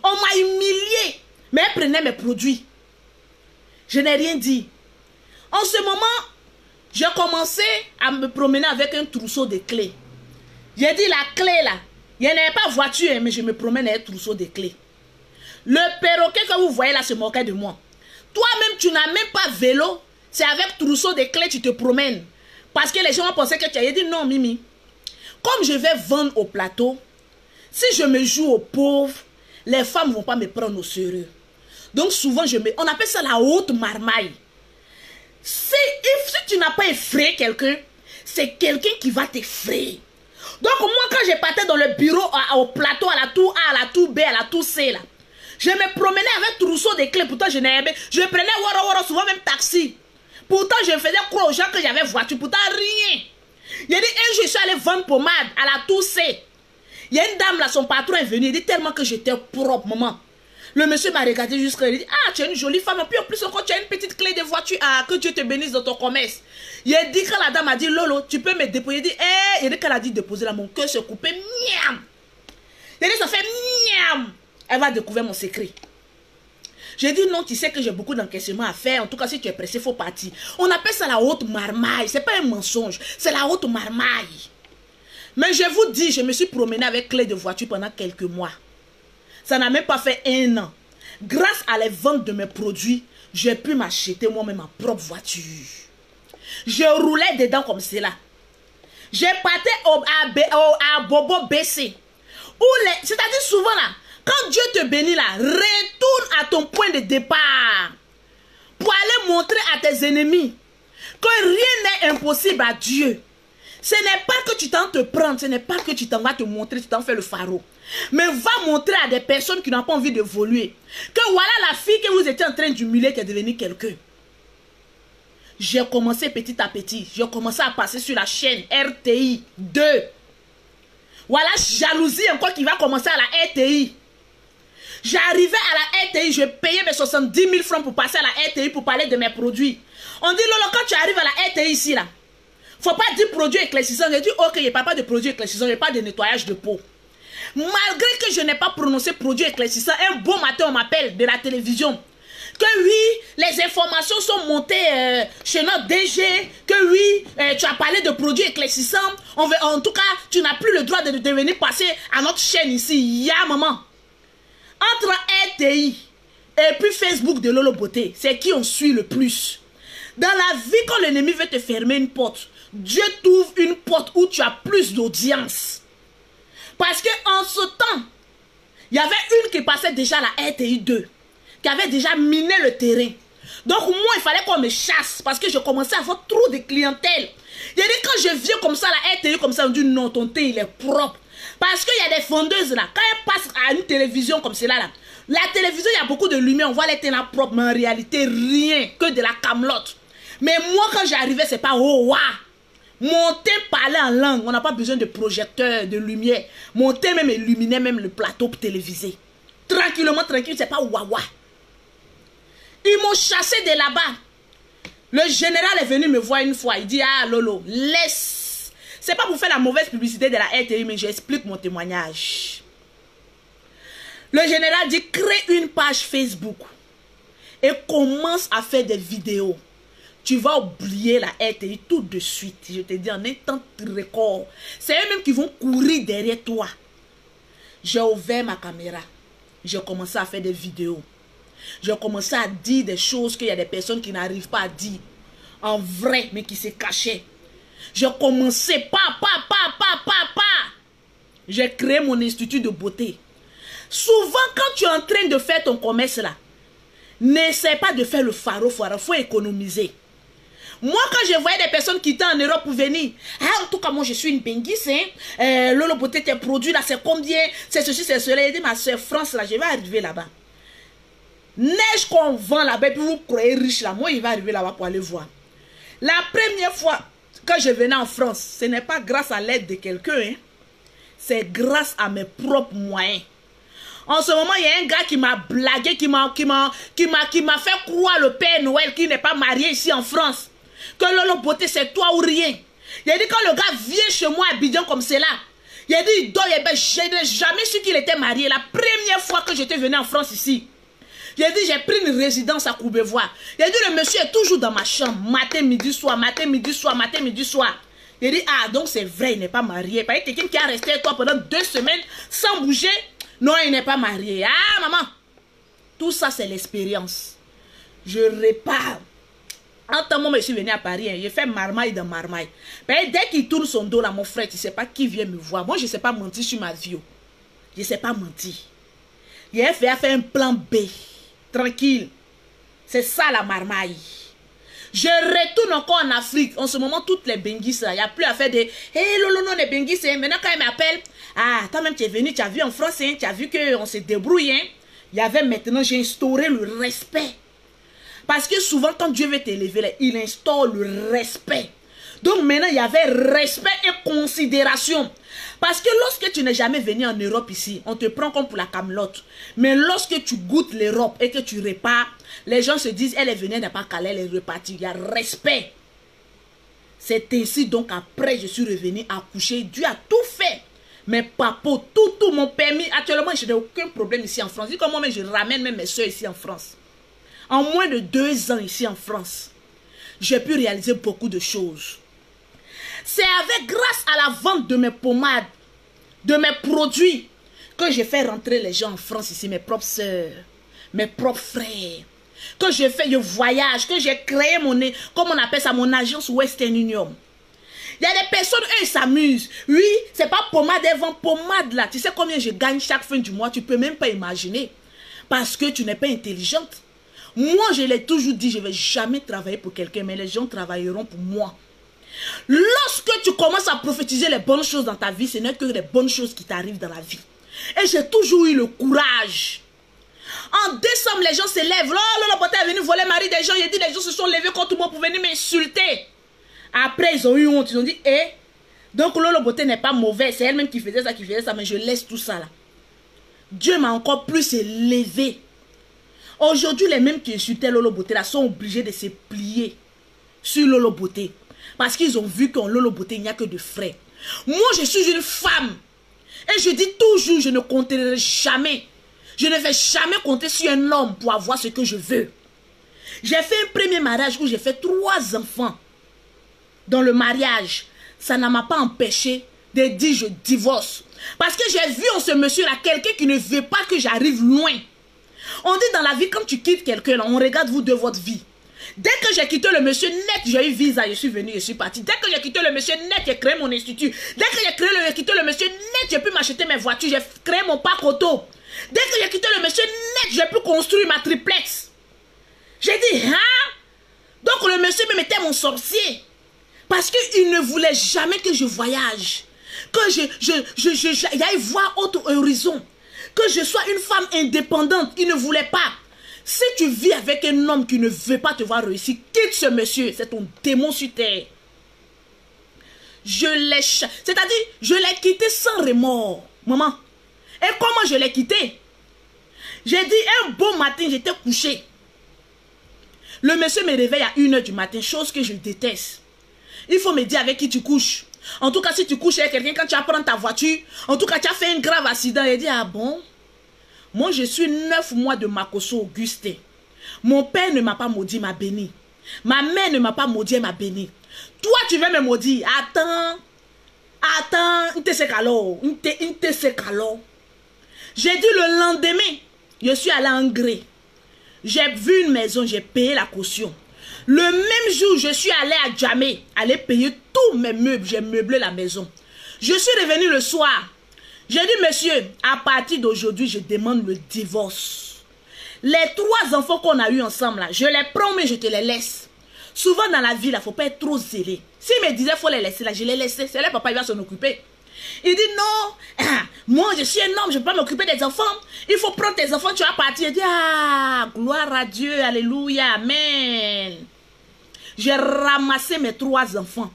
S1: On m'a humilié, mais elle prenait mes produits. Je n'ai rien dit. En ce moment, j'ai commencé à me promener avec un trousseau de clés. J'ai dit la clé là, il n'y avait pas voiture, mais je me promène avec un trousseau de clés. Le perroquet que vous voyez là se moquait de moi. Toi-même, tu n'as même pas vélo. C'est avec trousseau de clés tu te promènes. Parce que les gens pensaient que tu as dit non, Mimi. Comme je vais vendre au plateau, si je me joue aux pauvres, les femmes ne vont pas me prendre au sérieux. Donc souvent, on appelle ça la haute marmaille. Si tu n'as pas effrayé quelqu'un, c'est quelqu'un qui va t'effrayer. Donc moi, quand je partais dans le bureau, au plateau, à la tour A, à la tour B, à la tour C, là, je me promenais avec trousseau de clés. Pourtant, je prenais wara, souvent même taxi. Pourtant, je faisais croire aux gens que j'avais voiture. Pourtant, rien. Il a dit, un jour, je suis allé vendre pommade à la tour C. Il y a une dame là, son patron est venu. Il dit tellement que j'étais propre, maman. Le monsieur m'a regardé jusqu'à il dit, ah, tu es une jolie femme. Et puis en plus encore, tu as une petite clé de voiture. Ah, que Dieu te bénisse dans ton commerce. Il a dit, quand la dame a dit, Lolo, tu peux me déposer. Il dit, il dit, quand elle a dit déposer là, mon cœur s'est coupé. Miam. Il a dit, ça fait miam. Elle va découvrir mon secret. J'ai dit non, tu sais que j'ai beaucoup d'encaissement à faire. En tout cas, si tu es pressé, il faut partir. On appelle ça la haute marmaille. Ce n'est pas un mensonge. C'est la haute marmaille. Mais je vous dis, je me suis promené avec clé de voiture pendant quelques mois. Ça n'a même pas fait 1 an. Grâce à les ventes de mes produits, j'ai pu m'acheter moi-même ma propre voiture. Je roulais dedans comme cela. J'ai parté à Bobo BC. C'est-à-dire souvent là, quand Dieu te bénit là, retourne à ton point de départ pour aller montrer à tes ennemis que rien n'est impossible à Dieu. Ce n'est pas que tu t'en te prends, ce n'est pas que tu t'en vas te montrer, tu t'en fais le pharaon. Mais va montrer à des personnes qui n'ont pas envie d'évoluer que voilà la fille que vous étiez en train d'humilier qui est devenue quelqu'un. J'ai commencé petit à petit, j'ai commencé à passer sur la chaîne RTI 2. Voilà jalousie encore qui va commencer à la RTI. J'arrivais à la RTI, je payais mes 70 000 francs pour passer à la RTI pour parler de mes produits. On dit, Lolo, quand tu arrives à la RTI ici, là, faut pas dire produit éclaircissant. J'ai dit, ok, il n'y a pas de produit éclaircissant, il n'y a pas de nettoyage de peau. Malgré que je n'ai pas prononcé produit éclaircissant, un beau matin, on m'appelle de la télévision. Que oui, les informations sont montées chez notre DG. Que oui, tu as parlé de produits éclaircissants. En tout cas, tu n'as plus le droit de venir passer à notre chaîne ici. Ya, maman. Entre RTI et puis Facebook de Lolo Beauté, c'est qui on suit le plus. Dans la vie, quand l'ennemi veut te fermer une porte, Dieu t'ouvre une porte où tu as plus d'audience. Parce qu'en ce temps, il y avait une qui passait déjà à la RTI 2, qui avait déjà miné le terrain. Donc moi, il fallait qu'on me chasse parce que je commençais à avoir trop de clientèle. Il a dit, quand je viens comme ça à la RTI, comme ça, on dit non, ton thé, il est propre. Parce qu'il y a des vendeuses là, quand elles passent à une télévision comme cela là, la télévision, il y a beaucoup de lumière, on voit les thés là propres, mais en réalité, rien que de la camelote. Mais moi, quand j'arrivais, c'est pas oh, waouh. Monter, parler en langue. On n'a pas besoin de projecteur, de lumière. Monter même illuminer même le plateau télévisé. Tranquillement, tranquille, c'est pas wawa. Ils m'ont chassé de là-bas. Le général est venu me voir une fois. Il dit, ah Lolo, laisse. C'est pas pour faire la mauvaise publicité de la RTI, mais j'explique mon témoignage. Le général dit, crée une page Facebook et commence à faire des vidéos. Tu vas oublier la RTI tout de suite. Je te dis en un temps record. C'est eux-mêmes qui vont courir derrière toi. J'ai ouvert ma caméra. J'ai commencé à faire des vidéos. J'ai commencé à dire des choses qu'il y a des personnes qui n'arrivent pas à dire. En vrai, mais qui se cachaient. J'ai commencé, J'ai créé mon institut de beauté. Souvent, quand tu es en train de faire ton commerce là, n'essaie pas de faire le faro, il faut économiser. Moi, quand je voyais des personnes qui étaient en Europe pour venir, ah, en tout cas, moi, je suis une benguisse, hein. Lolo Beauté, tes produits là, c'est combien? C'est ceci, c'est cela. J'ai dit, ma soeur France, là, je vais arriver là-bas. Neige qu'on vend là-bas, puis vous croyez riche là, moi, il va arriver là-bas pour aller voir. La première fois que je venais en France, ce n'est pas grâce à l'aide de quelqu'un, hein. C'est grâce à mes propres moyens. En ce moment, il y a un gars qui m'a blagué, qui m'a fait croire le Père Noël qui n'est pas marié ici en France. Que Lolo Beauté, c'est toi ou rien. Il a dit, quand le gars vient chez moi à Abidjan comme cela, il a dit, il dort, je n'ai jamais su qu'il était marié. La première fois que j'étais venu en France ici, il a dit, j'ai pris une résidence à Courbevoie. Il a dit, le monsieur est toujours dans ma chambre, matin, midi, soir, matin, midi, soir, matin, midi, soir. Il a dit, ah, donc c'est vrai, il n'est pas marié. Par exemple, quelqu'un qui a resté avec toi pendant 2 semaines sans bouger, non, il n'est pas marié. Ah, maman, tout ça, c'est l'expérience. Je répare. En tant que moi, je suis venu à Paris, hein, j'ai fait marmaille dans marmaille. Mais dès qu'il tourne son dos là, mon frère, tu ne sais pas qui vient me voir. Moi, je ne sais pas mentir sur ma vie. Je ne sais pas mentir. Il a fait un plan B. Tranquille. C'est ça la marmaille. Je retourne encore en Afrique. En ce moment, toutes les benguisses, il n'y a plus à faire des... Hé, lolo, non, les benguisses. Maintenant, quand ils m'appellent, ah, toi-même, tu es venu, tu as vu en France, hein, tu as vu qu'on se débrouille. Hein. Il y avait maintenant, j'ai instauré le respect. Parce que souvent, quand Dieu veut t'élever, il instaure le respect. Donc maintenant, il y avait respect et considération. Parce que lorsque tu n'es jamais venu en Europe ici, on te prend comme pour la camelote. Mais lorsque tu goûtes l'Europe et que tu repars, les gens se disent, elle est venue, elle n'a pas calé, elle est repartie. Il y a respect. C'est ainsi donc après, je suis revenu accoucher. Dieu a tout fait. Mes papas, tout m'ont permis. Actuellement, je n'ai aucun problème ici en France. Dis comment je ramène même mes soeurs ici en France. En moins de 2 ans ici en France, j'ai pu réaliser beaucoup de choses. C'est avec grâce à la vente de mes pommades, de mes produits, que j'ai fait rentrer les gens en France ici, mes propres soeurs, mes propres frères. Que j'ai fait le voyage, que j'ai créé mon, comme on appelle ça, mon agence Western Union. Il y a des personnes, eux, ils s'amusent. Oui, c'est pas pommade, elles vendent pommade là. Tu sais combien je gagne chaque fin du mois? Tu peux même pas imaginer. Parce que tu n'es pas intelligente. Moi, je l'ai toujours dit, je ne vais jamais travailler pour quelqu'un, mais les gens travailleront pour moi. Lorsque tu commences à prophétiser les bonnes choses dans ta vie, ce n'est que les bonnes choses qui t'arrivent dans la vie. Et j'ai toujours eu le courage. En décembre, les gens se lèvent. Oh, Lolo Beauté est venu voler le mari des gens. Il a dit, les gens se sont levés contre moi pour venir m'insulter. Après, ils ont eu honte. Ils ont dit, eh, donc Lolo Beauté n'est pas mauvais. C'est elle-même qui faisait ça, mais je laisse tout ça là. Dieu m'a encore plus élevé. Aujourd'hui, les mêmes qui insultaient Lolo Beauté là sont obligés de se plier sur Lolo Beauté. Parce qu'ils ont vu qu'en Lolo Beauté, il n'y a que de frères. Moi, je suis une femme. Et je dis toujours, je ne compterai jamais. Je ne vais jamais compter sur un homme pour avoir ce que je veux. J'ai fait un premier mariage où j'ai fait 3 enfants. Dans le mariage, ça ne m'a pas empêché de dire je divorce. Parce que j'ai vu en ce monsieur-là quelqu'un qui ne veut pas que j'arrive loin. On dit dans la vie, quand tu quittes quelqu'un, on regarde vous de votre vie. Dès que j'ai quitté le monsieur net, j'ai eu visa, je suis venu, je suis parti. Dès que j'ai quitté le monsieur net, j'ai créé mon institut. Dès que j'ai quitté le monsieur net, j'ai pu m'acheter mes voitures, j'ai créé mon parc auto. Dès que j'ai quitté le monsieur net, j'ai pu construire ma triplex. J'ai dit, hein? Donc le monsieur me mettait mon sorcier. Parce qu'il ne voulait jamais que je voyage. Que j'aille voir autre horizon. Que je sois une femme indépendante. Il ne voulait pas. Si tu vis avec un homme qui ne veut pas te voir réussir, quitte ce monsieur. C'est ton démon sur terre. C'est-à-dire, je l'ai quitté sans remords, maman. Et comment je l'ai quitté? J'ai dit, un beau matin, j'étais couché. Le monsieur me réveille à 1h du matin, chose que je déteste. Il faut me dire avec qui tu couches. En tout cas, si tu couches avec quelqu'un, quand tu vas prendre ta voiture, en tout cas, tu as fait un grave accident. Il dit, ah bon? Moi, je suis 9 mois de Makosso Auguste. Mon père ne m'a pas maudit, m'a béni. Ma mère ne m'a pas maudit, m'a béni. Toi, tu veux me maudire. Attends. J'ai dit le lendemain, je suis allé en gré. J'ai vu une maison, j'ai payé la caution. Le même jour, je suis allé à Djamé, aller payer tous mes meubles. J'ai meublé la maison. Je suis revenu le soir. J'ai dit, monsieur, à partir d'aujourd'hui, je demande le divorce. Les 3 enfants qu'on a eu ensemble, là, je les prends, mais je te les laisse. Souvent dans la vie, il ne faut pas être trop zélé. S'il me disait, il faut les laisser, là, je les laissais. C'est là, papa, il va s'en occuper. Il dit, non, moi, je suis un homme, je ne peux pas m'occuper des enfants. Il faut prendre tes enfants, tu vas partir. Il dit, ah, gloire à Dieu, alléluia, amen. J'ai ramassé mes 3 enfants.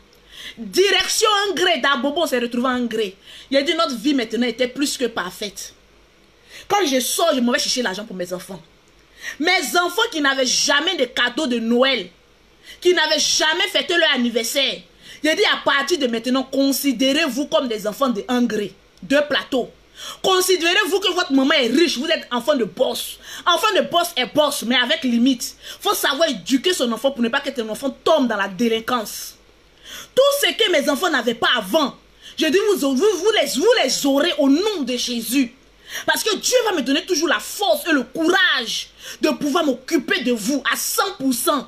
S1: Direction un gré, d'Abobo s'est retrouvé en gré. Il a dit, notre vie maintenant était plus que parfaite. Quand je sors, je m'en vais chercher l'argent pour mes enfants. Mes enfants qui n'avaient jamais de cadeau de Noël, qui n'avaient jamais fêté leur anniversaire. Il a dit, à partir de maintenant, considérez-vous comme des enfants de un gré, 2 plateaux. Considérez-vous que votre maman est riche, vous êtes enfant de boss. Enfant de boss est boss, mais avec limite. Il faut savoir éduquer son enfant pour ne pas que ton enfant tombe dans la délinquance. Tout ce que mes enfants n'avaient pas avant, je dis, vous les aurez au nom de Jésus. Parce que Dieu va me donner toujours la force et le courage de pouvoir m'occuper de vous à 100%.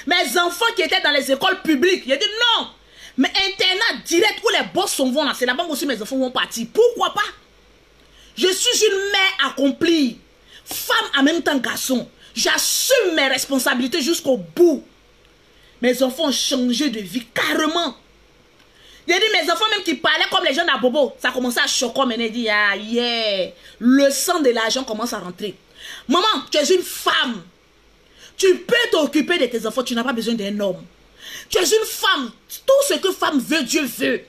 S1: Mes enfants qui étaient dans les écoles publiques, j'ai dit non. Mais internat direct où les boss sont vont là, c'est là-bas aussi mes enfants vont partir. Pourquoi pas? Je suis une mère accomplie, femme en même temps garçon. J'assume mes responsabilités jusqu'au bout. Mes enfants ont changé de vie carrément. J'ai dit, mes enfants même qui parlaient comme les gens d'Abobo, ça commençait à choquer. Mais il dit, ah yeah, le sang de l'argent commence à rentrer. Maman, tu es une femme. Tu peux t'occuper de tes enfants, tu n'as pas besoin d'un homme. Tu es une femme. Tout ce que femme veut, Dieu veut.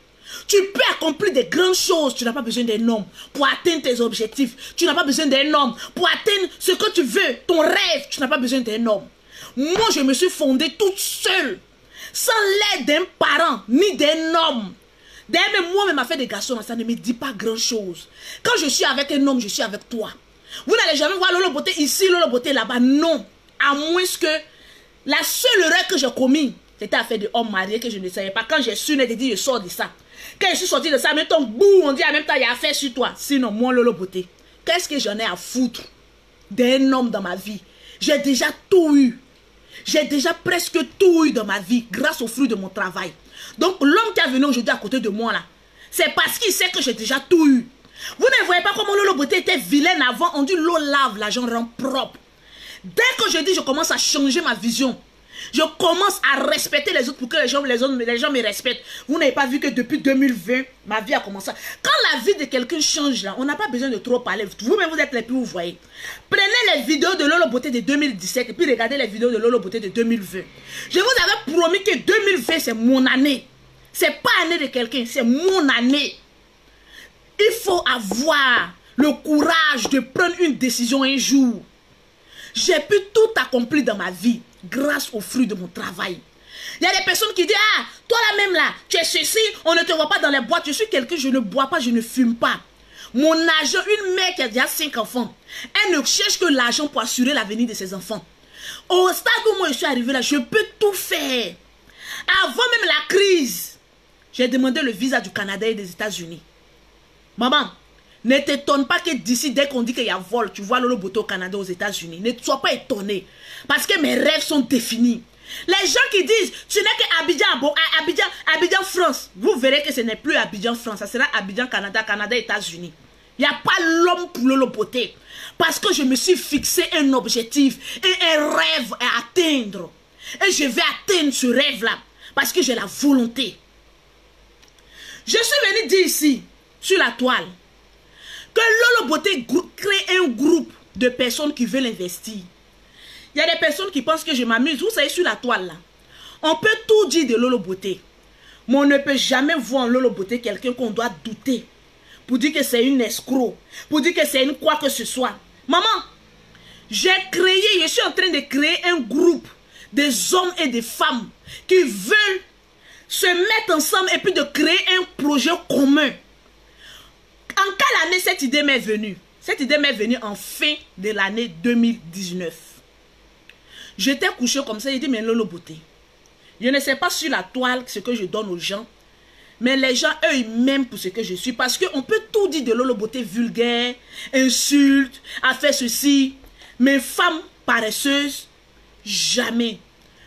S1: Tu peux accomplir des grandes choses. Tu n'as pas besoin d'un homme pour atteindre tes objectifs. Tu n'as pas besoin d'un homme pour atteindre ce que tu veux. Ton rêve, tu n'as pas besoin d'un homme. Moi, je me suis fondée toute seule. Sans l'aide d'un parent, ni d'un homme. D'ailleurs, moi-même, ma fait des garçons, ça ne me dit pas grand-chose. Quand je suis avec un homme, je suis avec toi. Vous n'allez jamais voir Lolo Beauté ici, Lolo Beauté là-bas. Non. À moins que la seule erreur que j'ai commise, c'était à faire de homme marié que je ne savais pas. Quand j'ai su, j'ai dit, je sors de ça. Quand je suis sorti de ça, en même temps, boum, on dit en même temps, il y a affaire sur toi. Sinon, moi, Lolo Beauté, qu'est-ce que j'en ai à foutre d'un homme dans ma vie? J'ai déjà tout eu. J'ai déjà presque tout eu dans ma vie grâce au fruit de mon travail. Donc, l'homme qui est venu aujourd'hui à côté de moi, là, c'est parce qu'il sait que j'ai déjà tout eu. Vous ne voyez pas comment Lolo Beauté était vilaine avant. On dit l'eau lave, l'argent rend propre. Dès que je dis, je commence à changer ma vision. Je commence à respecter les autres pour que les gens me respectent. Vous n'avez pas vu que depuis 2020, ma vie a commencé. Quand la vie de quelqu'un change, là, on n'a pas besoin de trop parler. Vous-même, vous êtes les plus, vous voyez. Prenez les vidéos de Lolo Beauté de 2017 et puis regardez les vidéos de Lolo Beauté de 2020. Je vous avais promis que 2020, c'est mon année. C'est pas l'année de quelqu'un, c'est mon année. Il faut avoir le courage de prendre une décision un jour. J'ai pu tout accomplir dans ma vie grâce au fruit de mon travail. Il y a des personnes qui disent, ah, toi là même là, tu es ceci, on ne te voit pas dans les boîtes. Je suis quelqu'un, je ne bois pas, je ne fume pas. Mon argent, une mère qui a déjà 5 enfants, elle ne cherche que l'argent pour assurer l'avenir de ses enfants. Au stade où moi je suis arrivé là, je peux tout faire. Avant même la crise, j'ai demandé le visa du Canada et des États-Unis. Maman, ne t'étonne pas que d'ici, dès qu'on dit qu'il y a vol, tu vois Lolo Beauté au Canada, aux États-Unis. Ne sois pas étonné. Parce que mes rêves sont définis. Les gens qui disent, tu n'es qu'Abidjan, France. Vous verrez que ce n'est plus Abidjan, France. Ça sera Abidjan, Canada, Canada, États-Unis. Il n'y a pas l'homme pour Lolo Beauté. Parce que je me suis fixé un objectif et un rêve à atteindre. Et je vais atteindre ce rêve-là. Parce que j'ai la volonté. Je suis venu dire ici, sur la toile, que Lolo Beauté crée un groupe de personnes qui veulent investir. Il y a des personnes qui pensent que je m'amuse. Vous savez, sur la toile là, on peut tout dire de Lolo Beauté. Mais on ne peut jamais voir en Lolo Beauté quelqu'un qu'on doit douter. Pour dire que c'est une escroc. Pour dire que c'est une quoi que ce soit. Maman, je suis en train de créer un groupe des hommes et des femmes qui veulent se mettre ensemble et puis de créer un projet commun. En quelle année cette idée m'est venue? Cette idée m'est venue en fin de l'année 2019. J'étais couché comme ça, j'ai dit, mais Lolo Beauté, je ne sais pas sur la toile ce que je donne aux gens, mais les gens, eux, ils m'aiment pour ce que je suis. Parce qu'on peut tout dire de Lolo Beauté vulgaire, insulte, a fait ceci. Mais femme paresseuse, jamais.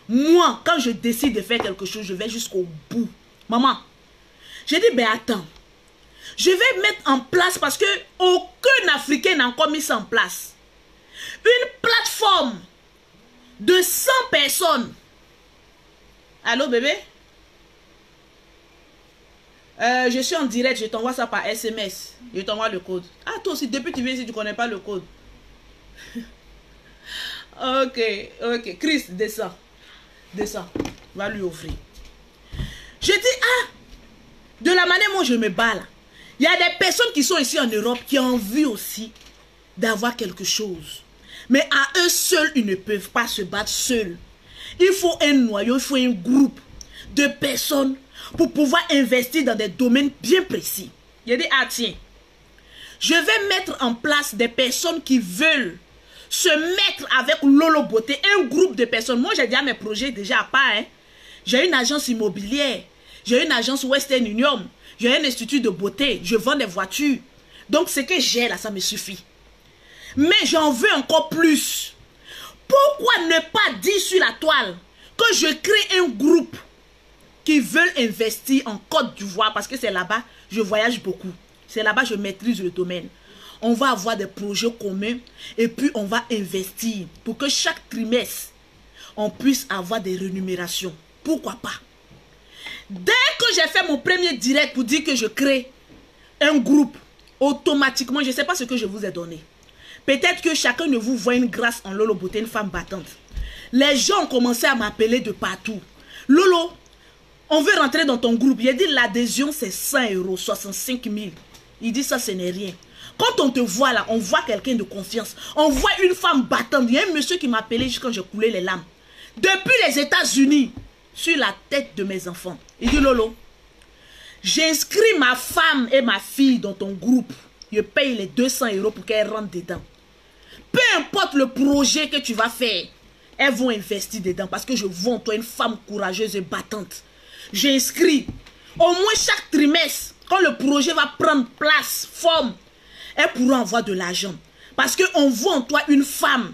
S1: Moi, quand je décide de faire quelque chose, je vais jusqu'au bout. Maman, j'ai dit, ben attends. Je vais mettre en place parce que aucun Africain n'a encore mis ça en place. Une plateforme de 100 personnes. Allô, bébé? Je suis en direct, je t'envoie ça par SMS. Je t'envoie le code. Ah, toi aussi, depuis que tu viens ici, tu ne connais pas le code. Ok, ok. Chris, descends. Descends. Va lui offrir. Je dis, ah, de la manière dont je me bats là, il y a des personnes qui sont ici en Europe qui ont envie aussi d'avoir quelque chose. Mais à eux seuls, ils ne peuvent pas se battre seuls. Il faut un noyau, il faut un groupe de personnes pour pouvoir investir dans des domaines bien précis. Il dit, ah tiens, je vais mettre en place des personnes qui veulent se mettre avec Lolo Beauté, un groupe de personnes. Moi, j'ai déjà mes projets déjà à part. Hein. J'ai une agence immobilière, j'ai une agence Western Union, j'ai un institut de beauté, je vends des voitures. Donc, ce que j'ai là, ça me suffit. Mais j'en veux encore plus. Pourquoi ne pas dire sur la toile que je crée un groupe qui veulent investir en Côte d'Ivoire, parce que c'est là-bas, je voyage beaucoup. C'est là-bas, je maîtrise le domaine. On va avoir des projets communs et puis on va investir pour que chaque trimestre, on puisse avoir des rémunérations. Pourquoi pas? Dès que j'ai fait mon premier direct pour dire que je crée un groupe, automatiquement, je ne sais pas ce que je vous ai donné. Peut-être que chacun de vous voit une grâce en Lolo Beauté, une femme battante. Les gens ont commencé à m'appeler de partout. Lolo, on veut rentrer dans ton groupe. Il a dit l'adhésion c'est 100 €, 65 000. Il dit ça, ce n'est rien. Quand on te voit là, on voit quelqu'un de confiance. On voit une femme battante. Il y a un monsieur qui m'a appelé quand j'ai coulé les larmes. Depuis les États-Unis, sur la tête de mes enfants. Il dit, Lolo, j'inscris ma femme et ma fille dans ton groupe. Je paye les 200 € pour qu'elles rentrent dedans. Peu importe le projet que tu vas faire, elles vont investir dedans parce que je vois en toi une femme courageuse et battante. J'inscris. Au moins chaque trimestre, quand le projet va prendre place, forme, elles pourront avoir de l'argent. Parce qu'on voit en toi une femme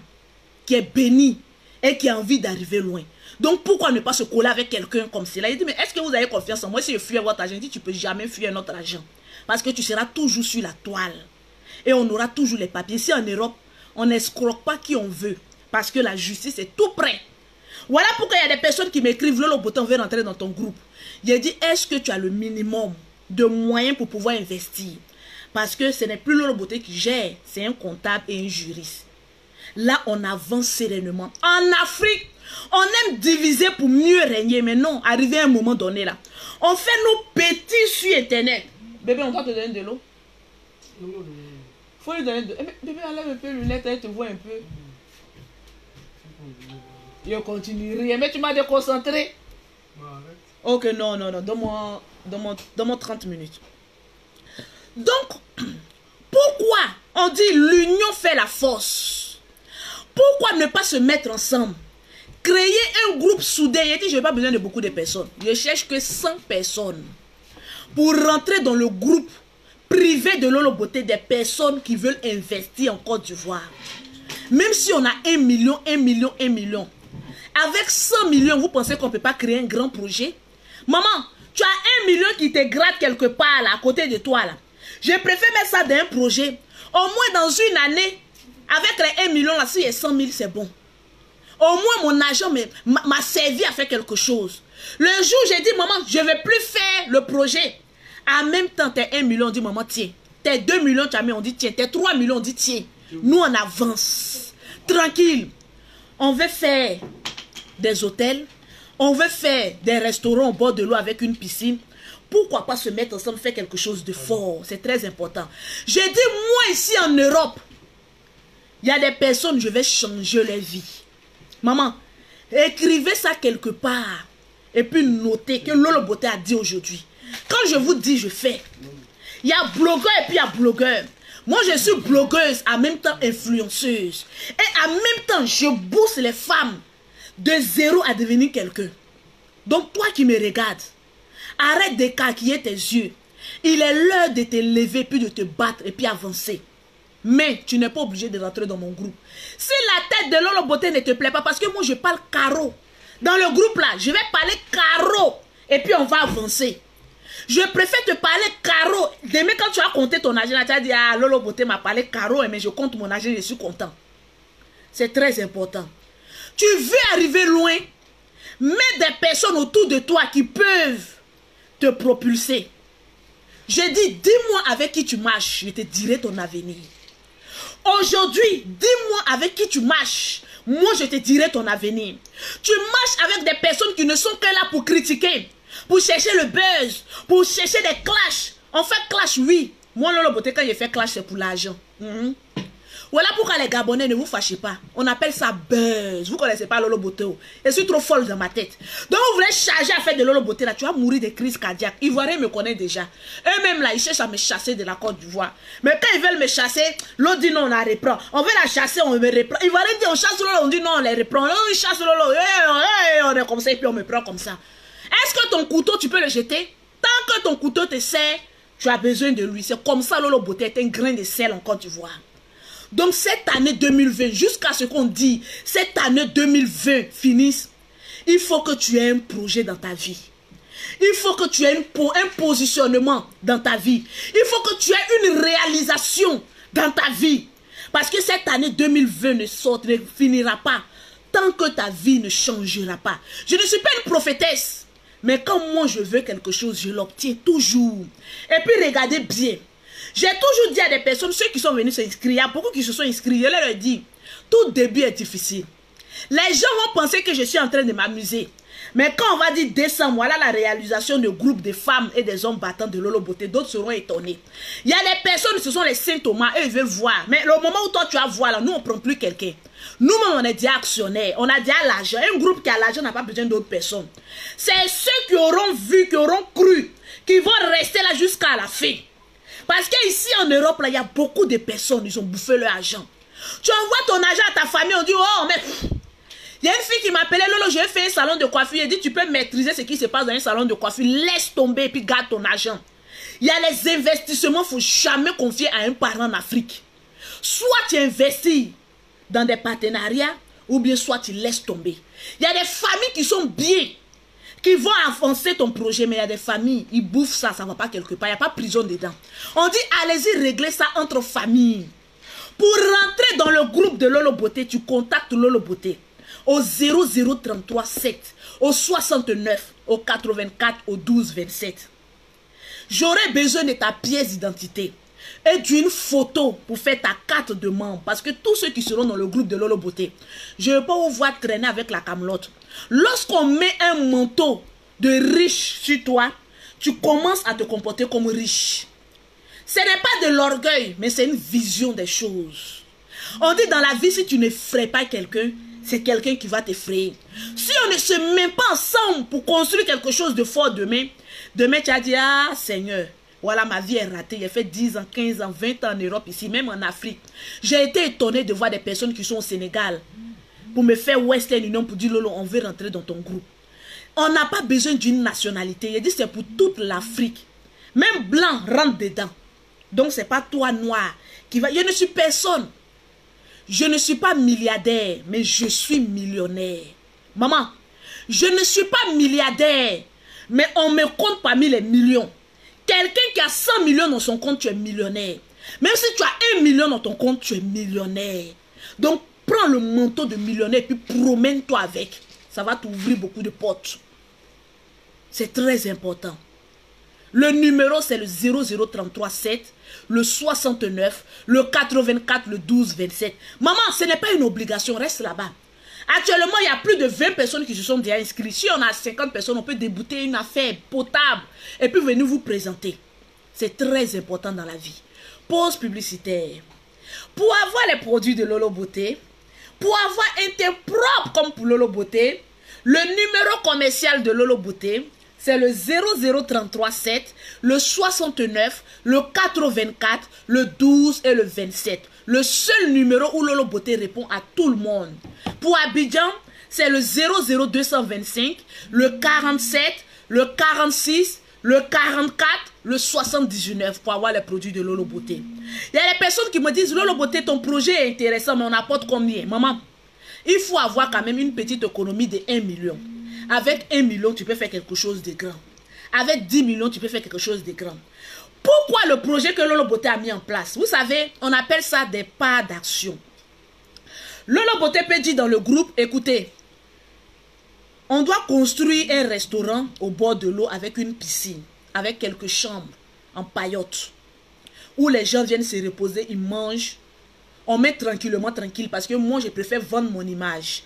S1: qui est bénie et qui a envie d'arriver loin. Donc pourquoi ne pas se coller avec quelqu'un comme cela? Il dit, mais est-ce que vous avez confiance en moi? Si je fuis votre argent, il dit, tu ne peux jamais fuir notre argent. Parce que tu seras toujours sur la toile. Et on aura toujours les papiers. Ici en Europe, on n'escroque pas qui on veut. Parce que la justice est tout près. Voilà pourquoi il y a des personnes qui m'écrivent, Lolo Beauté, on veut rentrer dans ton groupe. Il dit, est-ce que tu as le minimum de moyens pour pouvoir investir? Parce que ce n'est plus Lolo Beauté qui gère, c'est un comptable et un juriste. Là, on avance sereinement. En Afrique, on aime diviser pour mieux régner. Mais non, arrivé à un moment donné là, on fait nos petits sur Internet. Bébé, on doit te donner de l'eau. Faut lui donner de l'eau. Bébé, enlève un peu les lunettes, elle te voit un peu. Je continue rien, mais tu m'as déconcentré. Ok, non, non, non, donne-moi 30 minutes. Donc, pourquoi on dit l'union fait la force? Pourquoi ne pas se mettre ensemble? Créer un groupe soudé. Il dit, je n'ai pas besoin de beaucoup de personnes. Je cherche que 100 personnes. Pour rentrer dans le groupe privé de Lolo Beauté, des personnes qui veulent investir en Côte d'Ivoire. Même si on a 1 million, 1 million, 1 million. Avec 100 millions, vous pensez qu'on ne peut pas créer un grand projet? Maman, tu as 1 million qui te gratte quelque part là, à côté de toi là. Je préfère mettre ça dans un projet. Au moins dans une année, avec les 1 million là, si il y a 100 000, c'est bon. Au moins mon argent m'a servi à faire quelque chose. Le jour où j'ai dit, maman, je ne vais plus faire le projet. En même temps, t'es 1 million, on dit, maman, tiens. T'es 2 millions, tu as mis, on dit, tiens. T'es 3 millions, on dit, tiens. Nous, on avance. Tranquille. On veut faire des hôtels. On veut faire des restaurants au bord de l'eau avec une piscine. Pourquoi pas se mettre ensemble, faire quelque chose de fort? C'est très important. J'ai dit, moi ici en Europe, il y a des personnes, je vais changer leur vie. Maman, écrivez ça quelque part. Et puis notez que Lolo Beauté a dit aujourd'hui. Quand je vous dis, je fais. Il y a blogueur et puis il y a blogueur. Moi, je suis blogueuse, en même temps influenceuse. Et en même temps, je booste les femmes de zéro à devenir quelqu'un. Donc, toi qui me regardes, arrête d'écarquiller tes yeux. Il est l'heure de te lever, puis de te battre et puis avancer. Mais tu n'es pas obligé de rentrer dans mon groupe. Si la tête de Lolo Beauté ne te plaît pas, parce que moi, je parle carreau. Dans le groupe là, je vais parler carreau. Et puis, on va avancer. Je préfère te parler carreau. Demain, quand tu as compté ton argent, tu as dit, ah, Lolo Beauté m'a parlé carreau, mais je compte mon argent, je suis content. C'est très important. Tu veux arriver loin, mets des personnes autour de toi qui peuvent te propulser. Je dis, dis-moi avec qui tu marches, je te dirai ton avenir. Aujourd'hui, dis-moi avec qui tu marches, moi je te dirai ton avenir. Tu marches avec des personnes qui ne sont que là pour critiquer, pour chercher le buzz, pour chercher des clashs. On fait clash, oui. Moi, Lolo Beauté, quand je fais clash, c'est pour l'argent. Voilà pourquoi les Gabonais, ne vous fâchez pas. On appelle ça buzz. Vous ne connaissez pas Lolo Beauté. Je suis trop folle dans ma tête. Donc, vous voulez charger à faire de Lolo Beauté, là, tu vas mourir de crise cardiaque. Ivoiriens me connaissent déjà. Eux-mêmes, là, ils cherchent à me chasser de la Côte d'Ivoire. Mais quand ils veulent me chasser, l'autre dit non, on la reprend. On veut la chasser, on me reprend. Ivoiriens disent on chasse Lolo, on dit non, on les reprend. Ils chassent Lolo, on est comme ça et puis on me prend comme ça. Est-ce que ton couteau, tu peux le jeter? Tant que ton couteau te sert, tu as besoin de lui. C'est comme ça, Lolo Beauté est un grain de sel en Côte d'Ivoire. Donc cette année 2020, jusqu'à ce qu'on dit, cette année 2020 finisse, il faut que tu aies un projet dans ta vie. Il faut que tu aies un positionnement dans ta vie. Il faut que tu aies une réalisation dans ta vie. Parce que cette année 2020 ne finira pas tant que ta vie ne changera pas. Je ne suis pas une prophétesse, mais quand moi je veux quelque chose, je l'obtiens toujours. Et puis regardez bien. J'ai toujours dit à des personnes, ceux qui sont venus s'inscrire, il y a beaucoup qui se sont inscrits, je leur ai dit, tout début est difficile. Les gens vont penser que je suis en train de m'amuser. Mais quand on va dire décembre, voilà la réalisation de groupes de femmes et des hommes battants de Lolo Beauté, d'autres seront étonnés. Il y a des personnes, ce sont les saints Thomas, eux ils veulent voir. Mais le moment où toi tu vas voir, là, nous on ne prend plus quelqu'un. Nous-mêmes on est déjà actionnaires, on a déjà l'argent. Un groupe qui a l'argent n'a pas besoin d'autres personnes. C'est ceux qui auront vu, qui auront cru, qui vont rester là jusqu'à la fin. Parce qu'ici en Europe, là, il y a beaucoup de personnes, ils ont bouffé leur argent. Tu envoies ton argent à ta famille, on dit, oh, mais... Il y a une fille qui m'appelait, Lolo, je vais faire un salon de coiffure. Elle dit, tu peux maîtriser ce qui se passe dans un salon de coiffure. Laisse tomber et puis garde ton argent. Il y a les investissements, il ne faut jamais confier à un parent en Afrique. Soit tu investis dans des partenariats, ou bien soit tu laisses tomber. Il y a des familles qui sont bien, qui vont avancer ton projet, mais il y a des familles, ils bouffent ça, ça ne va pas quelque part, il n'y a pas prison dedans. On dit, allez-y régler ça entre familles. Pour rentrer dans le groupe de Lolo Beauté, tu contactes Lolo Beauté au 0033 7, au 69, au 84, au 12 27. J'aurai besoin de ta pièce d'identité et d'une photo pour faire ta carte de membre. Parce que tous ceux qui seront dans le groupe de Lolo Beauté, je ne veux pas vous voir traîner avec la camelote. Lorsqu'on met un manteau de riche sur toi, tu commences à te comporter comme riche. Ce n'est pas de l'orgueil, mais c'est une vision des choses. On dit dans la vie, si tu ne frayes pas quelqu'un, c'est quelqu'un qui va t'effrayer. Si on ne se met pas ensemble pour construire quelque chose de fort demain, demain tu as dit, ah Seigneur, voilà ma vie est ratée. J'ai fait 10 ans, 15 ans, 20 ans en Europe ici, même en Afrique. J'ai été étonné de voir des personnes qui sont au Sénégal pour me faire Western Union pour dire, Lolo, on veut rentrer dans ton groupe. On n'a pas besoin d'une nationalité. Il dit, c'est pour toute l'Afrique. Même blanc rentre dedans. Donc, ce n'est pas toi, noir, qui va... Je ne suis personne. Je ne suis pas milliardaire, mais je suis millionnaire. Maman, je ne suis pas milliardaire, mais on me compte parmi les millions. Quelqu'un qui a 100 millions dans son compte, tu es millionnaire. Même si tu as 1 million dans ton compte, tu es millionnaire. Donc, prends le manteau de millionnaire et puis promène-toi avec. Ça va t'ouvrir beaucoup de portes. C'est très important. Le numéro, c'est le 0033 7, le 69, le 84, le 12 27. Maman, ce n'est pas une obligation, reste là-bas. Actuellement, il y a plus de 20 personnes qui se sont déjà inscrites. Si on a 50 personnes, on peut débouter une affaire potable et puis venir vous présenter. C'est très important dans la vie. Pause publicitaire. Pour avoir les produits de Lolo Beauté, pour avoir un teint propre comme pour Lolo Beauté, le numéro commercial de Lolo Beauté, c'est le 00337, le 69, le 84, le 12 et le 27. Le seul numéro où Lolo Beauté répond à tout le monde. Pour Abidjan, c'est le 00225, le 47, le 46, le 44, le 79 pour avoir les produits de Lolo Beauté. Il y a des personnes qui me disent, Lolo Beauté, ton projet est intéressant, mais on apporte combien? Maman, il faut avoir quand même une petite économie de 1 million. Avec 1 million, tu peux faire quelque chose de grand. Avec 10 millions, tu peux faire quelque chose de grand. Pourquoi le projet que Lolo Beauté a mis en place? Vous savez, on appelle ça des parts d'action. Lolo Beauté peut dire dans le groupe, écoutez, on doit construire un restaurant au bord de l'eau avec une piscine, avec quelques chambres en paillotte, où les gens viennent se reposer, ils mangent. On met tranquillement, tranquille, parce que moi, je préfère vendre mon image.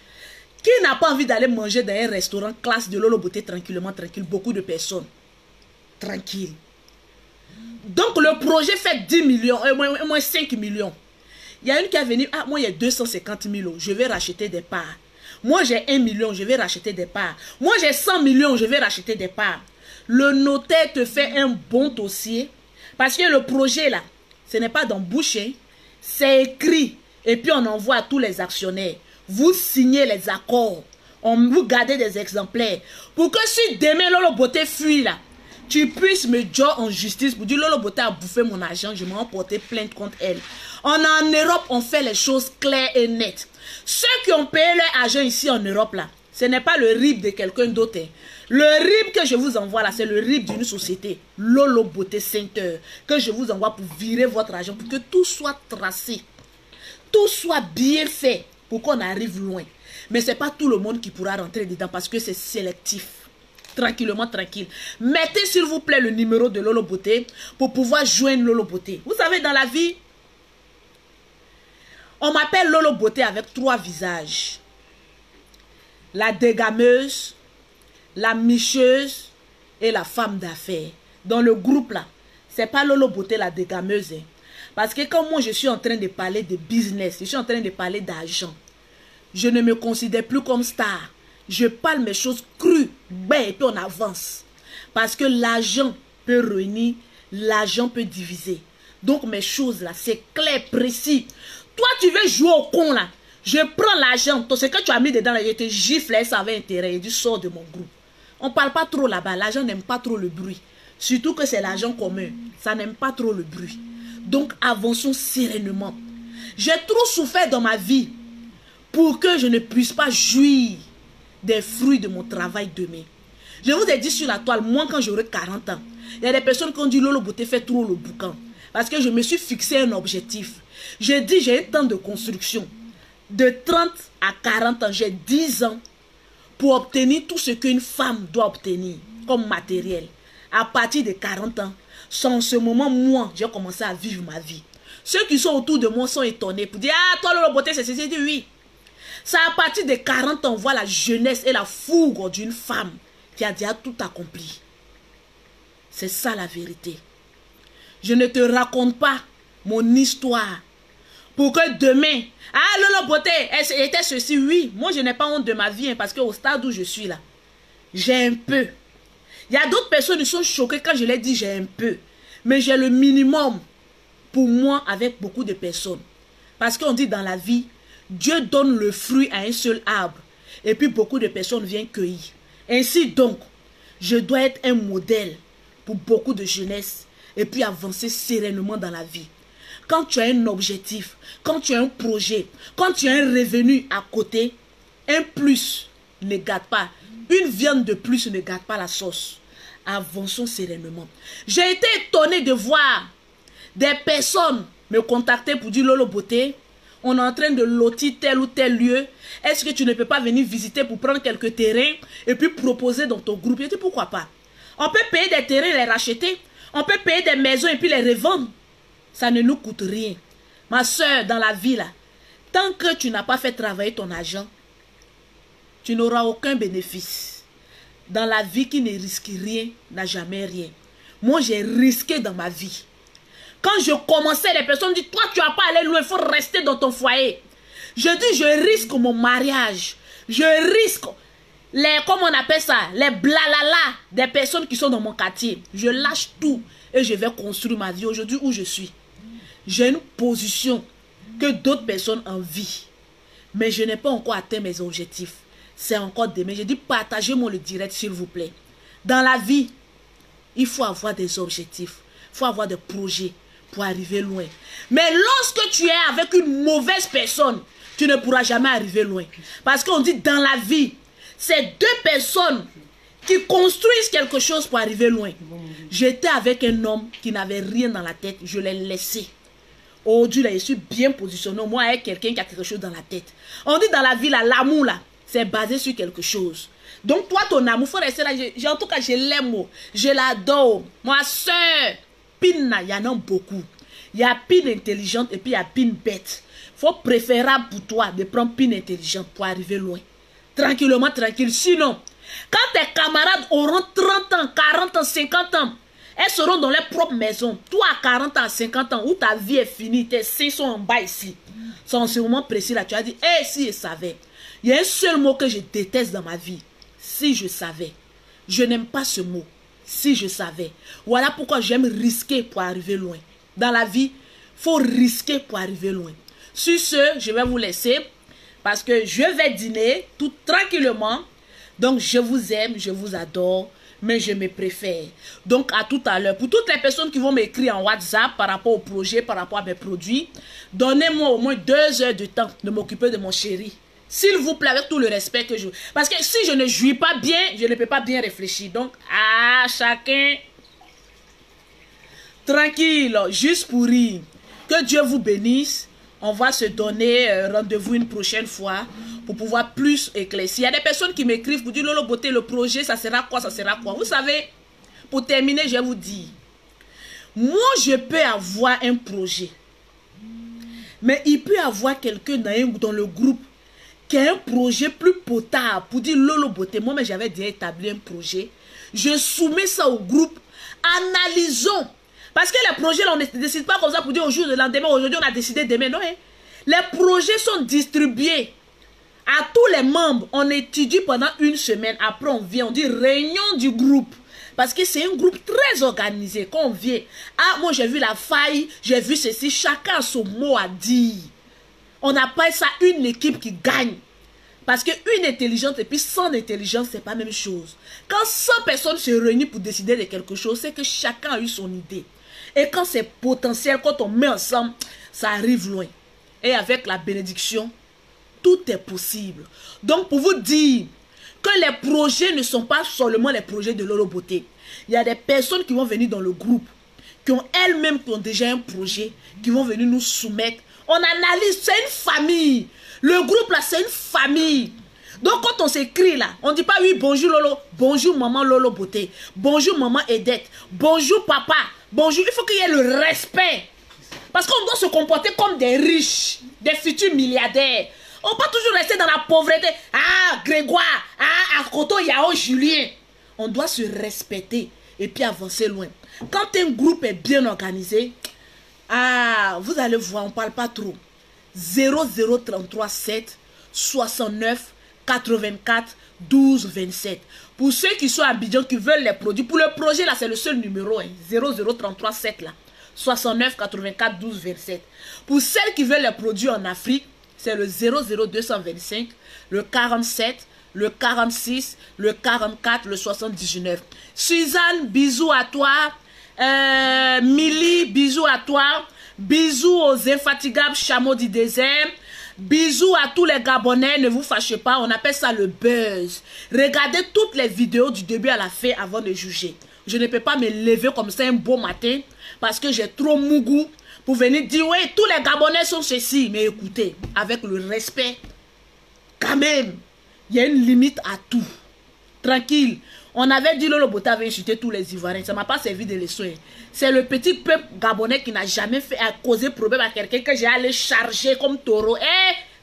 S1: Qui n'a pas envie d'aller manger dans un restaurant classe de Lolo Beauté tranquillement, tranquille? Beaucoup de personnes. Tranquille. Donc, le projet fait 10 millions, moins 5 millions. Il y a une qui est venue, ah, moi, il y a 250 000 euros, je vais racheter des parts. Moi, j'ai 1 million, je vais racheter des parts. Moi, j'ai 100 millions, je vais racheter des parts. Le notaire te fait un bon dossier, parce que le projet, là, ce n'est pas dans bouche, c'est écrit, et puis on envoie à tous les actionnaires. Vous signez les accords, vous gardez des exemplaires, pour que si demain, Lolo Beauté fuit, là, tu puisses me dire en justice pour dire Lolo Beauté a bouffé mon argent, je m'ai emporté plainte contre elle. En Europe, on fait les choses claires et nettes. Ceux qui ont payé leur argent ici en Europe, là, ce n'est pas le RIB de quelqu'un d'autre. Le RIB que je vous envoie là, c'est le RIB d'une société, Lolo Beauté Center, que je vous envoie pour virer votre argent, pour que tout soit tracé, tout soit bien fait, pour qu'on arrive loin. Mais ce n'est pas tout le monde qui pourra rentrer dedans parce que c'est sélectif. Tranquillement, tranquille. Mettez s'il vous plaît le numéro de Lolo Beauté pour pouvoir joindre Lolo Beauté. Vous savez, dans la vie, on m'appelle Lolo Beauté avec 3 visages. La dégameuse, la micheuse et la femme d'affaires. Dans le groupe là, c'est pas Lolo Beauté la dégameuse. Hein. Parce que quand moi je suis en train de parler de business, je suis en train de parler d'argent, je ne me considère plus comme star. Je parle mes choses crues, ben, et puis on avance. Parce que l'argent peut réunir, l'argent peut diviser. Donc mes choses là, c'est clair, précis. Toi, tu veux jouer au con là. Je prends l'argent, ce que tu as mis dedans, là, je te gifle, ça avait intérêt. Et tu sors de mon groupe. On ne parle pas trop là-bas. L'argent n'aime pas trop le bruit. Surtout que c'est l'argent commun. Ça n'aime pas trop le bruit. Donc avançons sereinement. J'ai trop souffert dans ma vie pour que je ne puisse pas jouir des fruits de mon travail demain. Je vous ai dit sur la toile, moi quand j'aurai 40 ans, il y a des personnes qui ont dit Lolo Beauté fait trop le boucan. Parce que je me suis fixé un objectif. J'ai dit j'ai un temps de construction. De 30 à 40 ans, j'ai 10 ans pour obtenir tout ce qu'une femme doit obtenir comme matériel. À partir de 40 ans, en ce moment, moi, j'ai commencé à vivre ma vie. Ceux qui sont autour de moi sont étonnés pour dire ah, toi Lolo Beauté, c'est ceci. J'ai dit oui. C'est à partir de 40 ans, on voit la jeunesse et la fougue d'une femme qui a déjà tout accompli. C'est ça la vérité. Je ne te raconte pas mon histoire pour que demain, ah Lolo Beauté, elle était ceci, oui. Moi, je n'ai pas honte de ma vie hein, parce qu'au stade où je suis là, j'ai un peu. Il y a d'autres personnes qui sont choquées quand je leur dis j'ai un peu. Mais j'ai le minimum pour moi avec beaucoup de personnes. Parce qu'on dit dans la vie, Dieu donne le fruit à un seul arbre. Et puis beaucoup de personnes viennent cueillir. Ainsi donc, je dois être un modèle pour beaucoup de jeunesse. Et puis avancer sereinement dans la vie. Quand tu as un objectif, quand tu as un projet, quand tu as un revenu à côté, un plus ne gâte pas. Une viande de plus ne gâte pas la sauce. Avançons sereinement. J'ai été étonné de voir des personnes me contacter pour dire Lolo Beauté, on est en train de lotir tel ou tel lieu. Est-ce que tu ne peux pas venir visiter pour prendre quelques terrains et puis proposer dans ton groupe? Je dis pourquoi pas. On peut payer des terrains et les racheter. On peut payer des maisons et puis les revendre. Ça ne nous coûte rien. Ma soeur, dans la vie là, tant que tu n'as pas fait travailler ton argent, tu n'auras aucun bénéfice. Dans la vie, qui ne risque rien, n'a jamais rien. Moi, j'ai risqué dans ma vie. Quand je commençais, les personnes disent, toi, tu vas pas aller loin, il faut rester dans ton foyer. Je dis, je risque mon mariage. Je risque les, comment on appelle ça, les blalala des personnes qui sont dans mon quartier. Je lâche tout et je vais construire ma vie aujourd'hui où je suis. J'ai une position que d'autres personnes envient. Mais je n'ai pas encore atteint mes objectifs. C'est encore demain. Je dis, partagez-moi le direct, s'il vous plaît. Dans la vie, il faut avoir des objectifs. Il faut avoir des projets pour arriver loin. Mais lorsque tu es avec une mauvaise personne, tu ne pourras jamais arriver loin. Parce qu'on dit dans la vie, c'est deux personnes qui construisent quelque chose pour arriver loin. J'étais avec un homme qui n'avait rien dans la tête. Je l'ai laissé. Aujourd'hui, là, je suis bien positionné. Moi, avec quelqu'un qui a quelque chose dans la tête. On dit dans la vie, l'amour, là, c'est basé sur quelque chose. Donc, toi, ton amour, il faut rester là. En tout cas, je l'aime. Je l'adore. Moi, soeur, pine, il y en a beaucoup. Il y a pine intelligente et puis il y a pine bête. Il faut préférable pour toi de prendre pine intelligente pour arriver loin. Tranquillement, tranquille. Sinon, quand tes camarades auront 30 ans, 40 ans, 50 ans, elles seront dans leur propre maison. Toi, à 40 ans, 50 ans, où ta vie est finie, tes seins sont en bas ici. C'est en ce moment précis là, tu as dit, hé, si je savais. Il y a un seul mot que je déteste dans ma vie. Si je savais. Je n'aime pas ce mot. Si je savais. Voilà pourquoi j'aime risquer pour arriver loin. Dans la vie, il faut risquer pour arriver loin. Sur ce, je vais vous laisser parce que je vais dîner tout tranquillement. Donc, je vous aime, je vous adore, mais je me préfère. Donc, à tout à l'heure. Pour toutes les personnes qui vont m'écrire en WhatsApp par rapport au projet, par rapport à mes produits, donnez-moi au moins 2 heures de temps de m'occuper de mon chéri. S'il vous plaît, avec tout le respect que je... Parce que si je ne jouis pas bien, je ne peux pas bien réfléchir. Donc, chacun... Tranquille, juste pour rire. Que Dieu vous bénisse. On va se donner rendez-vous une prochaine fois pour pouvoir plus éclaircir. Il y a des personnes qui m'écrivent pour dire, Lolo Beauté, le projet, ça sera quoi, ça sera quoi. Vous savez, pour terminer, je vais vous dire. Moi, je peux avoir un projet. Mais il peut y avoir quelqu'un dans le groupe qui a un projet plus potable pour dire Lolo Beauté. Moi, mais j'avais déjà établi un projet. Je soumets ça au groupe. Analysons. Parce que les projets, là, on ne décide pas comme ça pour dire au jour de lendemain, aujourd'hui, on a décidé demain. Non, hein? Les projets sont distribués à tous les membres. On étudie pendant une semaine. Après, on vient, on dit réunion du groupe. Parce que c'est un groupe très organisé. Quand on vient, moi, j'ai vu la faille, j'ai vu ceci. Chacun a son mot à dire. On appelle ça une équipe qui gagne. Parce qu'une intelligence et puis sans intelligence, c'est pas la même chose. Quand 100 personnes se réunissent pour décider de quelque chose, c'est que chacun a eu son idée. Et quand c'est potentiel, quand on met ensemble, ça arrive loin. Et avec la bénédiction, tout est possible. Donc, pour vous dire que les projets ne sont pas seulement les projets de Lolo Beauté. Il y a des personnes qui vont venir dans le groupe, qui ont elles-mêmes déjà un projet, qui vont venir nous soumettre. On analyse, c'est une famille. Le groupe là, c'est une famille. Donc quand on s'écrit là, on ne dit pas oui, bonjour Lolo, bonjour maman Lolo Beauté, bonjour maman Edette, bonjour papa, bonjour. Il faut qu'il y ait le respect. Parce qu'on doit se comporter comme des riches, des futurs milliardaires. On ne peut pas toujours rester dans la pauvreté. Ah, Grégoire, Akoto, Yao, Julien. On doit se respecter et puis avancer loin. Quand un groupe est bien organisé, vous allez voir, on ne parle pas trop. 0033 7 69 84 12 27. Pour ceux qui sont à Abidjan, qui veulent les produits, pour le projet là, c'est le seul numéro, 0033 7 là, 69 84 12 27. Pour celles qui veulent les produits en Afrique, c'est le 00225, le 47, le 46, le 44, le 79. Suzanne, bisous à toi. Milly, bisous à toi. Bisous aux infatigables chameaux du désert. Bisous à tous les Gabonais, ne vous fâchez pas, on appelle ça le buzz. Regardez toutes les vidéos du début à la fin avant de juger. Je ne peux pas me lever comme ça un beau matin parce que j'ai trop mougou pour venir dire oui, tous les Gabonais sont ceci. Mais écoutez, avec le respect, quand même, il y a une limite à tout. Tranquille. On avait dit Lolo Beauté avait insulté tous les Ivoiriens. Ça ne m'a pas servi de leçon. C'est le petit peuple gabonais qui n'a jamais fait à causer problème à quelqu'un que j'ai allé charger comme taureau.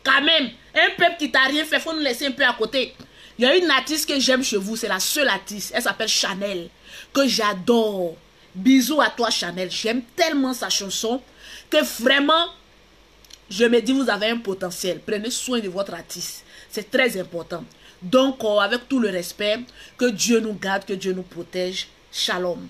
S1: Quand même, un peuple qui t'a rien fait, il faut nous laisser un peu à côté. Il y a une artiste que j'aime chez vous, c'est la seule artiste. Elle s'appelle Chanel, que j'adore. Bisous à toi Chanel. J'aime tellement sa chanson que vraiment, je me dis, vous avez un potentiel. Prenez soin de votre artiste. C'est très important. Donc, avec tout le respect, que Dieu nous garde, que Dieu nous protège. Shalom.